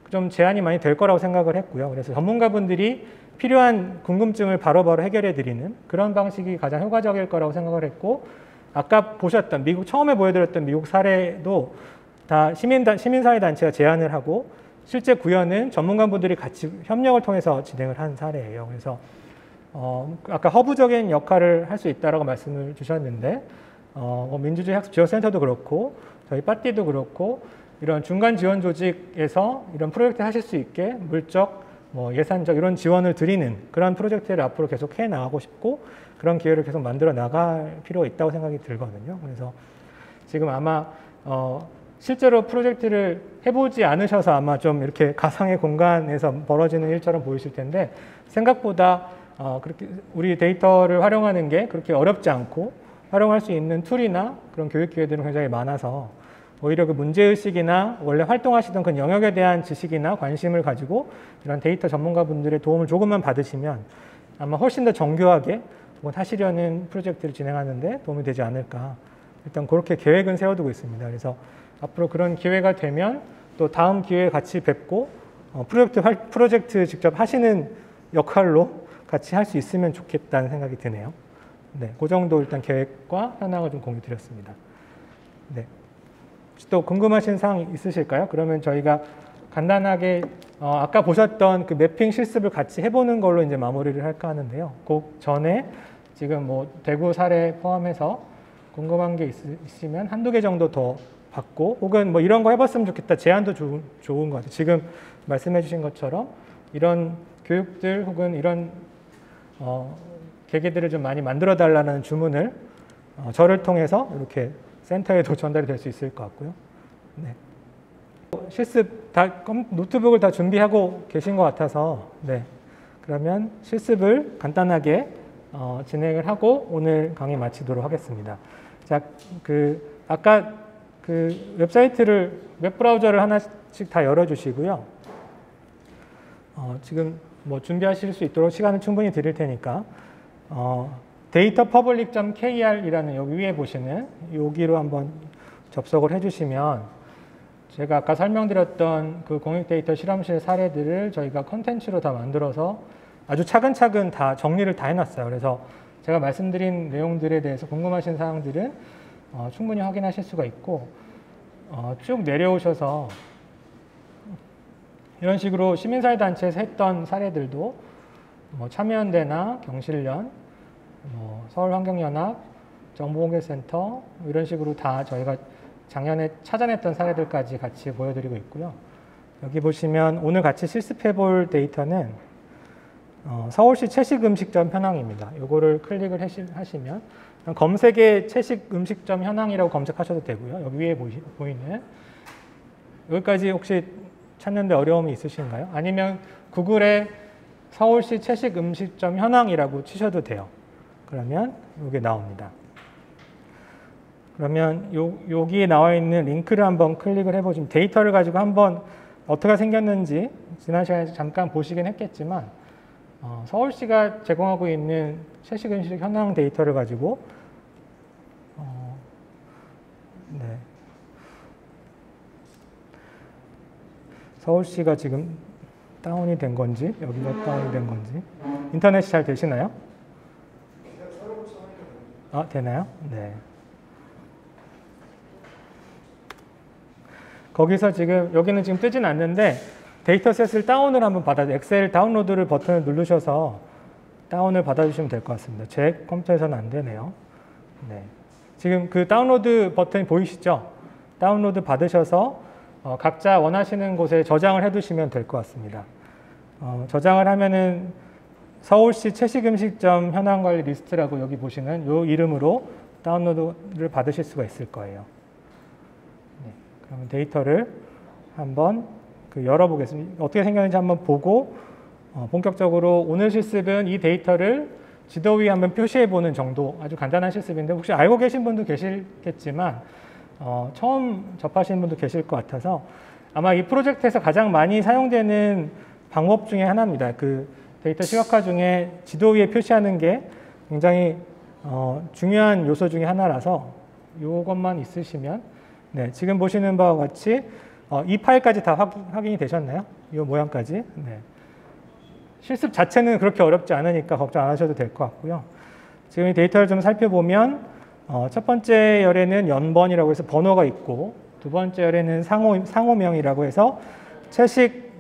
좀 제한이 많이 될 거라고 생각을 했고요. 그래서 전문가분들이 필요한 궁금증을 바로바로 해결해 드리는 그런 방식이 가장 효과적일 거라고 생각을 했고 아까 보셨던 미국 처음에 보여드렸던 미국 사례도 다 시민사회 단체가 제안을 하고 실제 구현은 전문가분들이 같이 협력을 통해서 진행을 한 사례예요. 그래서 아까 허브적인 역할을 할 수 있다라고 말씀을 주셨는데 민주주의 학습 지원센터도 그렇고 저희 빠띠도 그렇고 이런 중간 지원 조직에서 이런 프로젝트 하실 수 있게 물적, 예산적 이런 지원을 드리는 그런 프로젝트를 앞으로 계속 해 나가고 싶고 그런 기회를 계속 만들어 나갈 필요가 있다고 생각이 들거든요. 그래서 지금 아마 실제로 프로젝트를 해보지 않으셔서 아마 좀 이렇게 가상의 공간에서 벌어지는 일처럼 보이실 텐데 생각보다 그렇게 우리 데이터를 활용하는 게 그렇게 어렵지 않고 활용할 수 있는 툴이나 그런 교육 기회들은 굉장히 많아서 오히려 그 문제의식이나 원래 활동하시던 그 영역에 대한 지식이나 관심을 가지고 이런 데이터 전문가분들의 도움을 조금만 받으시면 아마 훨씬 더 정교하게 혹은 하시려는 프로젝트를 진행하는데 도움이 되지 않을까. 일단 그렇게 계획은 세워두고 있습니다. 그래서 앞으로 그런 기회가 되면 또 다음 기회에 같이 뵙고 프로젝트 직접 하시는 역할로 같이 할 수 있으면 좋겠다는 생각이 드네요. 네, 그 정도 일단 계획과 현황을 좀 공유 드렸습니다. 네. 또 궁금하신 사항 있으실까요? 그러면 저희가 간단하게 아까 보셨던 그 매핑 실습을 같이 해보는 걸로 이제 마무리를 할까 하는데요. 그 전에 지금 뭐 대구 사례 포함해서 궁금한 게 있으면 한두 개 정도 더 받고 혹은 뭐 이런 거 해봤으면 좋겠다 제안도 좋은 것 같아요. 지금 말씀해 주신 것처럼 이런 교육들 혹은 이런 계기들을 좀 많이 만들어 달라는 주문을 저를 통해서 이렇게 센터에도 전달이 될 수 있을 것 같고요. 네. 실습 노트북을 다 준비하고 계신 것 같아서 네. 그러면 실습을 간단하게 진행을 하고 오늘 강의 마치도록 하겠습니다. 자, 아까 웹사이트를 웹브라우저를 하나씩 다 열어주시고요. 지금 뭐 준비하실 수 있도록 시간을 충분히 드릴 테니까 datapublic.kr이라는 여기 위에 보시는 여기로 한번 접속을 해주시면 제가 아까 설명드렸던 그 공익 데이터 실험실 사례들을 저희가 컨텐츠로 다 만들어서 아주 차근차근 다 정리를 다 해놨어요. 그래서 제가 말씀드린 내용들에 대해서 궁금하신 사항들은 충분히 확인하실 수가 있고 쭉 내려오셔서 이런 식으로 시민사회단체에서 했던 사례들도 뭐 참여연대나 경실련, 뭐 서울환경연합, 정보공개센터 이런 식으로 다 저희가 작년에 찾아냈던 사례들까지 같이 보여드리고 있고요. 여기 보시면 오늘 같이 실습해 볼 데이터는 서울시 채식 음식점 현황입니다. 이거를 클릭을 하시면 검색에 채식 음식점 현황이라고 검색하셔도 되고요. 여기 위에 보이는 여기까지 혹시 찾는데 어려움이 있으신가요? 아니면 구글에 서울시 채식 음식점 현황이라고 치셔도 돼요. 그러면 이게 나옵니다. 그러면 여기에 나와 있는 링크를 한번 클릭을 해보시면 데이터를 가지고 한번 어떻게 생겼는지 지난 시간에 잠깐 보시긴 했겠지만 서울시가 제공하고 있는 채식 음식 현황 데이터를 가지고 네. 서울시가 지금 다운이 된 건지 여기가 다운이 된 건지 인터넷이 잘 되시나요? 아, 되나요? 네. 거기서 지금 여기는 지금 뜨진 않는데 데이터셋을 다운을 한번 엑셀 다운로드를 버튼을 누르셔서 다운을 받아주시면 될 것 같습니다. 제 컴퓨터에서는 안 되네요. 네. 지금 그 다운로드 버튼이 보이시죠? 다운로드 받으셔서 각자 원하시는 곳에 저장을 해두시면 될 것 같습니다. 저장을 하면은 서울시 채식음식점 현황관리 리스트라고 여기 보시는 이 이름으로 다운로드를 받으실 수가 있을 거예요. 네. 그러면 데이터를 한번 열어보겠습니다. 어떻게 생겼는지 한번 보고 본격적으로 오늘 실습은 이 데이터를 지도 위에 한번 표시해보는 정도 아주 간단한 실습인데 혹시 알고 계신 분도 계시겠지만 처음 접하시는 분도 계실 것 같아서 아마 이 프로젝트에서 가장 많이 사용되는 방법 중에 하나입니다. 그 데이터 시각화 중에 지도 위에 표시하는 게 굉장히 중요한 요소 중에 하나라서 이것만 있으시면 네, 지금 보시는 바와 같이 이 파일까지 다 확인이 되셨나요? 이 모양까지. 네. 실습 자체는 그렇게 어렵지 않으니까 걱정 안 하셔도 될 것 같고요. 지금 이 데이터를 좀 살펴보면 첫 번째 열에는 연번이라고 해서 번호가 있고 두 번째 열에는 상호명이라고 해서 채식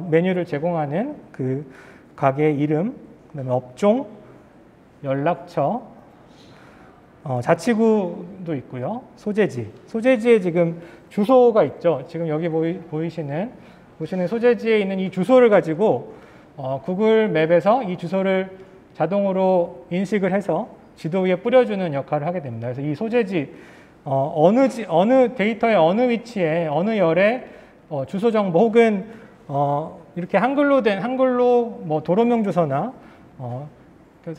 메뉴를 제공하는 그 가게 이름, 그다음에 업종, 연락처, 자치구도 있고요. 소재지에 지금 주소가 있죠. 지금 여기 보시는 소재지에 있는 이 주소를 가지고 구글 맵에서 이 주소를 자동으로 인식을 해서 지도 위에 뿌려주는 역할을 하게 됩니다. 그래서 이 소재지 어느 데이터의 어느 위치에 어느 열에 주소 정보 혹은 이렇게 한글로 뭐 도로명 주소나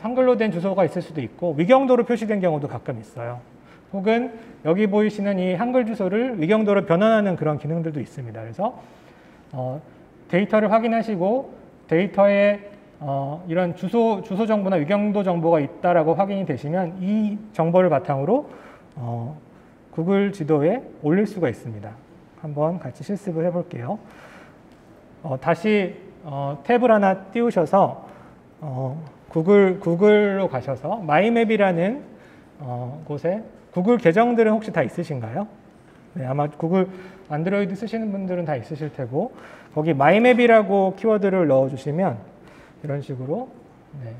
한글로 된 주소가 있을 수도 있고 위경도로 표시된 경우도 가끔 있어요. 혹은 여기 보이시는 이 한글 주소를 위경도로 변환하는 그런 기능들도 있습니다. 그래서 데이터를 확인하시고 데이터에 이런 주소 정보나 위경도 정보가 있다라고 확인이 되시면 이 정보를 바탕으로 구글 지도에 올릴 수가 있습니다. 한번 같이 실습을 해볼게요. 다시 탭을 하나 띄우셔서 구글로 가셔서 마이맵이라는 곳에 구글 계정들은 혹시 다 있으신가요? 네, 아마 구글 안드로이드 쓰시는 분들은 다 있으실 테고 거기 마이맵이라고 키워드를 넣어주시면 이런 식으로 네.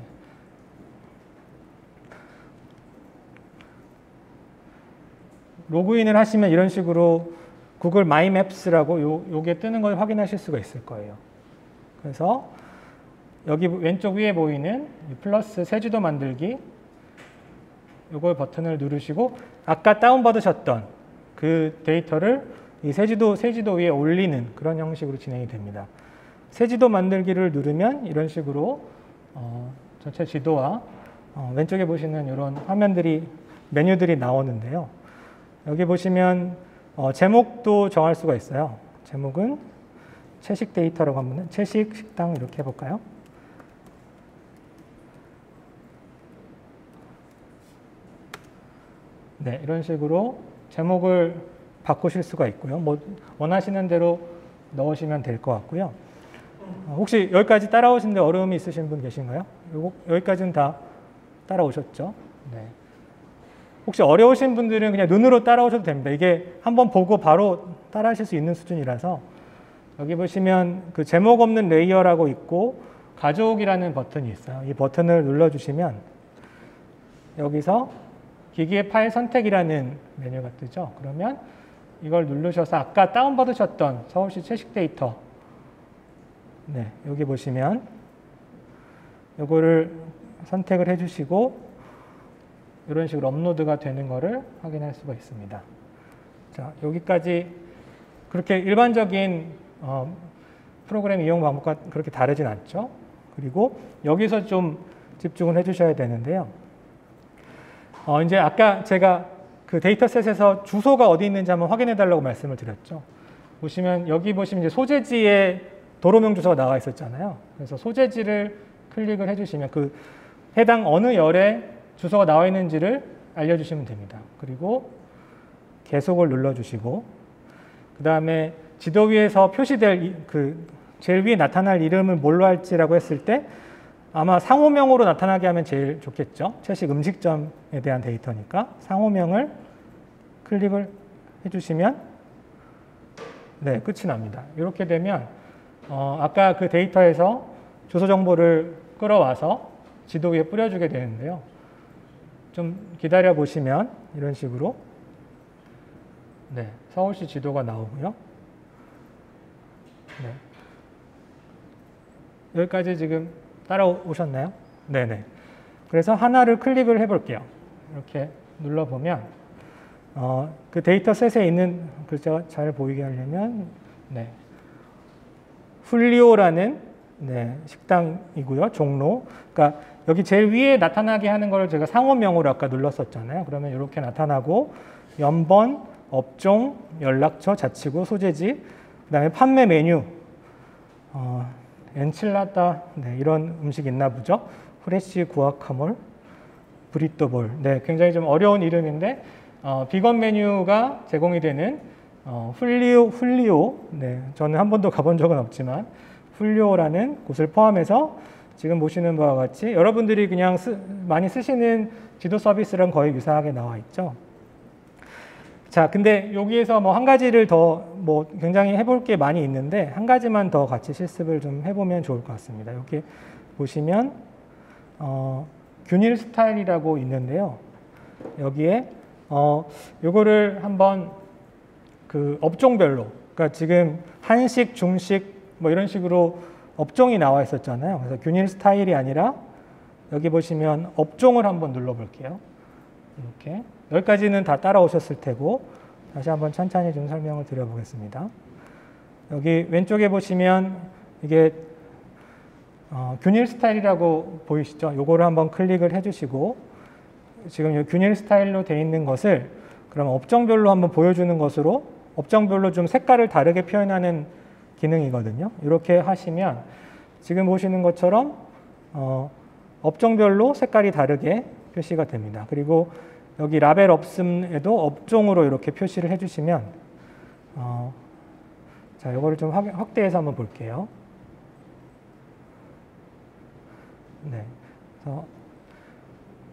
로그인을 하시면 이런 식으로 구글 마이맵스라고 요게 뜨는 걸 확인하실 수가 있을 거예요. 그래서 여기 왼쪽 위에 보이는 플러스 새지도 만들기 요걸 버튼을 누르시고 아까 다운받으셨던 그 데이터를 이 새지도 위에 올리는 그런 형식으로 진행이 됩니다. 새지도 만들기를 누르면 이런 식으로 전체 지도와 왼쪽에 보시는 이런 메뉴들이 나오는데요. 여기 보시면 제목도 정할 수가 있어요. 제목은 채식 데이터라고 하면 채식 식당 이렇게 해볼까요? 네, 이런 식으로 제목을 바꾸실 수가 있고요. 뭐 원하시는 대로 넣으시면 될 것 같고요. 혹시 여기까지 따라오시는데 어려움이 있으신 분 계신가요? 여기까지는 다 따라오셨죠? 네. 혹시 어려우신 분들은 그냥 눈으로 따라오셔도 됩니다. 이게 한번 보고 바로 따라하실 수 있는 수준이라서 여기 보시면 그 제목 없는 레이어라고 있고 가져오기라는 버튼이 있어요. 이 버튼을 눌러주시면 여기서 기기의 파일 선택이라는 메뉴가 뜨죠. 그러면 이걸 누르셔서 아까 다운받으셨던 서울시 채식 데이터, 네, 여기 보시면 이거를 선택을 해주시고 이런 식으로 업로드가 되는 것을 확인할 수가 있습니다. 자, 여기까지 그렇게 일반적인 프로그램 이용 방법과 그렇게 다르진 않죠. 그리고 여기서 좀 집중을 해주셔야 되는데요. 이제 아까 제가 그 데이터셋에서 주소가 어디 있는지 한번 확인해 달라고 말씀을 드렸죠. 보시면 여기 보시면 이제 소재지에 도로명 주소가 나와 있었잖아요. 그래서 소재지를 클릭을 해주시면 그 해당 어느 열에 주소가 나와 있는지를 알려주시면 됩니다. 그리고 계속을 눌러주시고 그 다음에 지도 위에서 표시될 그 제일 위에 나타날 이름을 뭘로 할지라고 했을 때 아마 상호명으로 나타나게 하면 제일 좋겠죠. 채식 음식점에 대한 데이터니까 상호명을 클릭을 해주시면 네, 끝이 납니다. 이렇게 되면 아까 그 데이터에서 주소 정보를 끌어와서 지도 위에 뿌려주게 되는데요. 좀 기다려 보시면 이런 식으로 네, 서울시 지도가 나오고요. 네. 여기까지 지금 따라오셨나요? 네네. 그래서 하나를 클릭을 해볼게요. 이렇게 눌러보면 그 데이터셋에 있는 글자가 잘 보이게 하려면 네. 훌리오라는 네, 식당이고요. 종로. 그러니까 여기 제일 위에 나타나게 하는 걸 제가 상호명으로 아까 눌렀었잖아요. 그러면 이렇게 나타나고 연번, 업종, 연락처, 자치구, 소재지, 그 다음에 판매 메뉴, 엔칠라다, 네, 이런 음식 있나 보죠. 프레시 구아카몰, 브리또볼. 네, 굉장히 좀 어려운 이름인데 비건 메뉴가 제공이 되는 훌리오, 네, 저는 한 번도 가본 적은 없지만 훌리오라는 곳을 포함해서 지금 보시는 바와 같이 여러분들이 그냥 많이 쓰시는 지도 서비스랑 거의 유사하게 나와 있죠. 자, 근데 여기에서 뭐 한 가지를 더 뭐 굉장히 해볼 게 많이 있는데 한 가지만 더 같이 실습을 좀 해보면 좋을 것 같습니다. 여기 보시면 균일 스타일이라고 있는데요. 여기에 요거를 한번 그 업종별로, 그러니까 지금 한식, 중식 뭐 이런 식으로 업종이 나와 있었잖아요. 그래서 균일 스타일이 아니라 여기 보시면 업종을 한번 눌러볼게요. 이렇게 여기까지는 다 따라오셨을 테고 다시 한번 천천히 좀 설명을 드려보겠습니다. 여기 왼쪽에 보시면 이게 균일 스타일이라고 보이시죠? 요거를 한번 클릭을 해주시고 지금 이 균일 스타일로 되어 있는 것을 그럼 업종별로 한번 보여주는 것으로 업종별로 좀 색깔을 다르게 표현하는 기능이거든요. 이렇게 하시면 지금 보시는 것처럼 업종별로 색깔이 다르게 표시가 됩니다. 그리고 여기 라벨 없음에도 업종으로 이렇게 표시를 해주시면 자, 이거를 좀 확대해서 한번 볼게요. 네, 그래서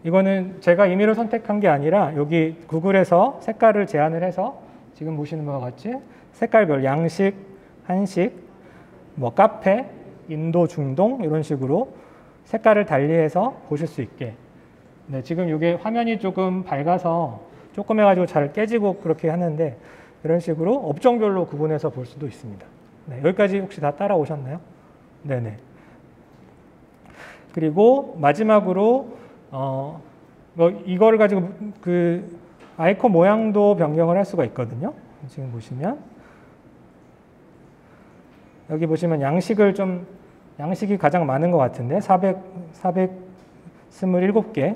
이거는 제가 임의로 선택한 게 아니라 여기 구글에서 색깔을 제한을 해서 지금 보시는 바와 같이 색깔별 양식, 한식, 뭐 카페, 인도, 중동 이런 식으로 색깔을 달리해서 보실 수 있게. 네, 지금 이게 화면이 조금 밝아서 조금 해가지고 잘 깨지고 그렇게 하는데 이런 식으로 업종별로 구분해서 볼 수도 있습니다. 네, 여기까지 혹시 다 따라오셨나요? 네네. 그리고 마지막으로 뭐 이거를 가지고 그 아이콘 모양도 변경을 할 수가 있거든요. 지금 보시면 여기 보시면 양식이 가장 많은 것 같은데 427개.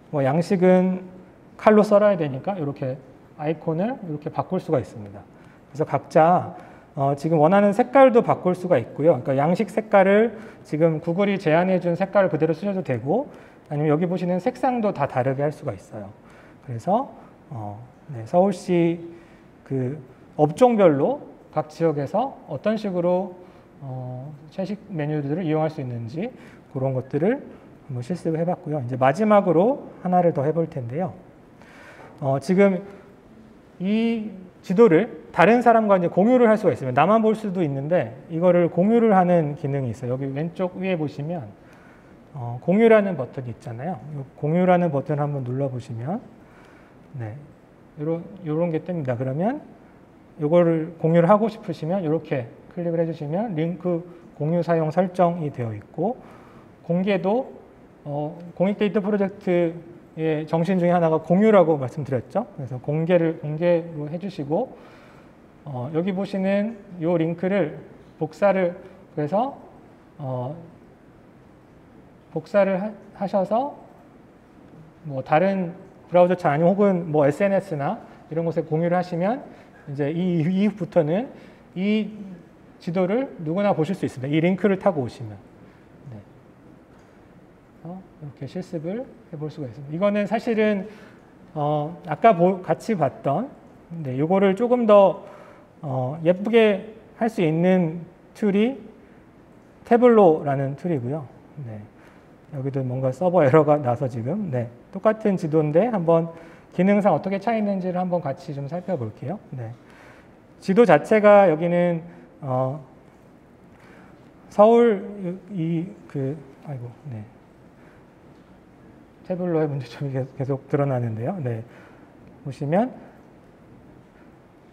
뭐 양식은 칼로 썰어야 되니까 이렇게 아이콘을 이렇게 바꿀 수가 있습니다. 그래서 각자 지금 원하는 색깔도 바꿀 수가 있고요. 그러니까 양식 색깔을 지금 구글이 제안해 준 색깔을 그대로 쓰셔도 되고 아니면 여기 보시는 색상도 다 다르게 할 수가 있어요. 그래서 네, 서울시 그 업종별로 각 지역에서 어떤 식으로 채식 메뉴들을 이용할 수 있는지 그런 것들을 한번 실습을 해봤고요. 이제 마지막으로 하나를 더 해볼 텐데요. 지금 이 지도를 다른 사람과 이제 공유를 할 수가 있으면 나만 볼 수도 있는데 이거를 공유를 하는 기능이 있어요. 여기 왼쪽 위에 보시면 공유라는 버튼이 있잖아요. 공유라는 버튼 한번 눌러보시면 네, 요런 게 뜹니다. 그러면 요거를 공유를 하고 싶으시면 이렇게 클릭을 해주시면 링크 공유 사용 설정이 되어 있고 공개도 공익데이터 프로젝트의 정신 중에 하나가 공유라고 말씀드렸죠. 그래서 공개로 해주시고 여기 보시는 이 링크를 복사를 하셔서 뭐 다른 브라우저 창 아니면 혹은 뭐 SNS나 이런 곳에 공유를 하시면 이제 이 이후부터는 이 지도를 누구나 보실 수 있습니다. 이 링크를 타고 오시면. 네. 이렇게 실습을 해볼 수가 있습니다. 이거는 사실은 아까 같이 봤던 이거를 조금 더 예쁘게 할 수 있는 툴이 태블로라는 툴이고요. 네. 여기도 뭔가 서버 에러가 나서 지금 똑같은 지도인데 한번 기능상 어떻게 차이 있는지를 한번 같이 좀 살펴볼게요. 네. 지도 자체가 여기는 서울 태블로의 문제점이 계속 드러나는데요. 네. 보시면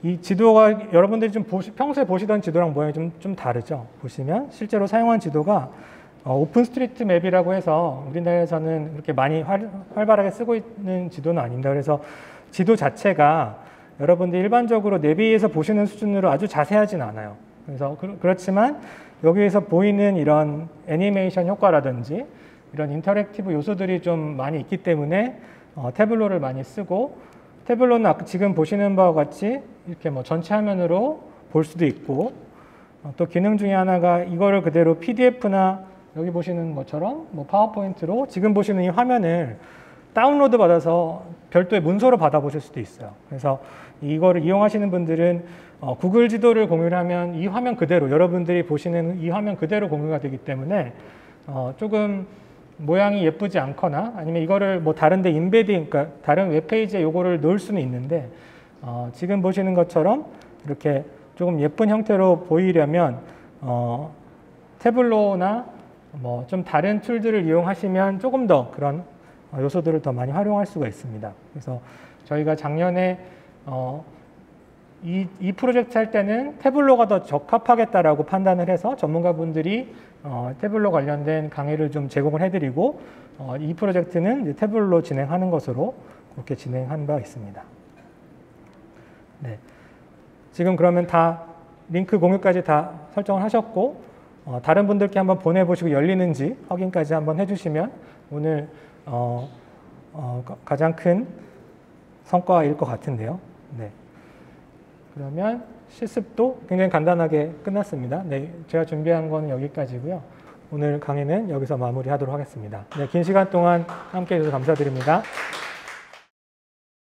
이 지도가 여러분들이 좀 평소에 보시던 지도랑 모양이 좀 다르죠. 보시면 실제로 사용한 지도가 오픈 스트리트 맵이라고 해서 우리나라에서는 그렇게 많이 활발하게 쓰고 있는 지도는 아닙니다. 그래서 지도 자체가 여러분들이 일반적으로 내비에서 보시는 수준으로 아주 자세하진 않아요. 그래서 그렇지만 여기에서 보이는 이런 애니메이션 효과라든지 이런 인터랙티브 요소들이 좀 많이 있기 때문에 태블로를 많이 쓰고 태블로는 지금 보시는 바와 같이 이렇게 뭐 전체 화면으로 볼 수도 있고 또 기능 중에 하나가 이거를 그대로 PDF나 여기 보시는 것처럼 뭐 파워포인트로 지금 보시는 이 화면을 다운로드 받아서 별도의 문서로 받아보실 수도 있어요. 그래서 이거를 이용하시는 분들은 구글 지도를 공유를 하면 이 화면 그대로 여러분들이 보시는 이 화면 그대로 공유가 되기 때문에 조금 모양이 예쁘지 않거나 아니면 이거를 뭐 다른 데 인베딩, 그러니까 다른 웹페이지에 요거를 넣을 수는 있는데 지금 보시는 것처럼 이렇게 조금 예쁜 형태로 보이려면 태블로나 뭐 좀 다른 툴들을 이용하시면 조금 더 그런 요소들을 더 많이 활용할 수가 있습니다. 그래서 저희가 작년에 이 프로젝트 할 때는 태블로가 더 적합하겠다라고 판단을 해서 전문가분들이 태블로 관련된 강의를 좀 제공을 해드리고 이 프로젝트는 이제 태블로 진행하는 것으로 그렇게 진행한 바 있습니다. 네. 지금 그러면 다 링크 공유까지 다 설정을 하셨고 다른 분들께 한번 보내보시고 열리는지 확인까지 한번 해주시면 오늘 가장 큰 성과일 것 같은데요. 네. 그러면 실습도 굉장히 간단하게 끝났습니다. 네, 제가 준비한 건 여기까지고요. 오늘 강의는 여기서 마무리하도록 하겠습니다. 네, 긴 시간 동안 함께 해주셔서 감사드립니다.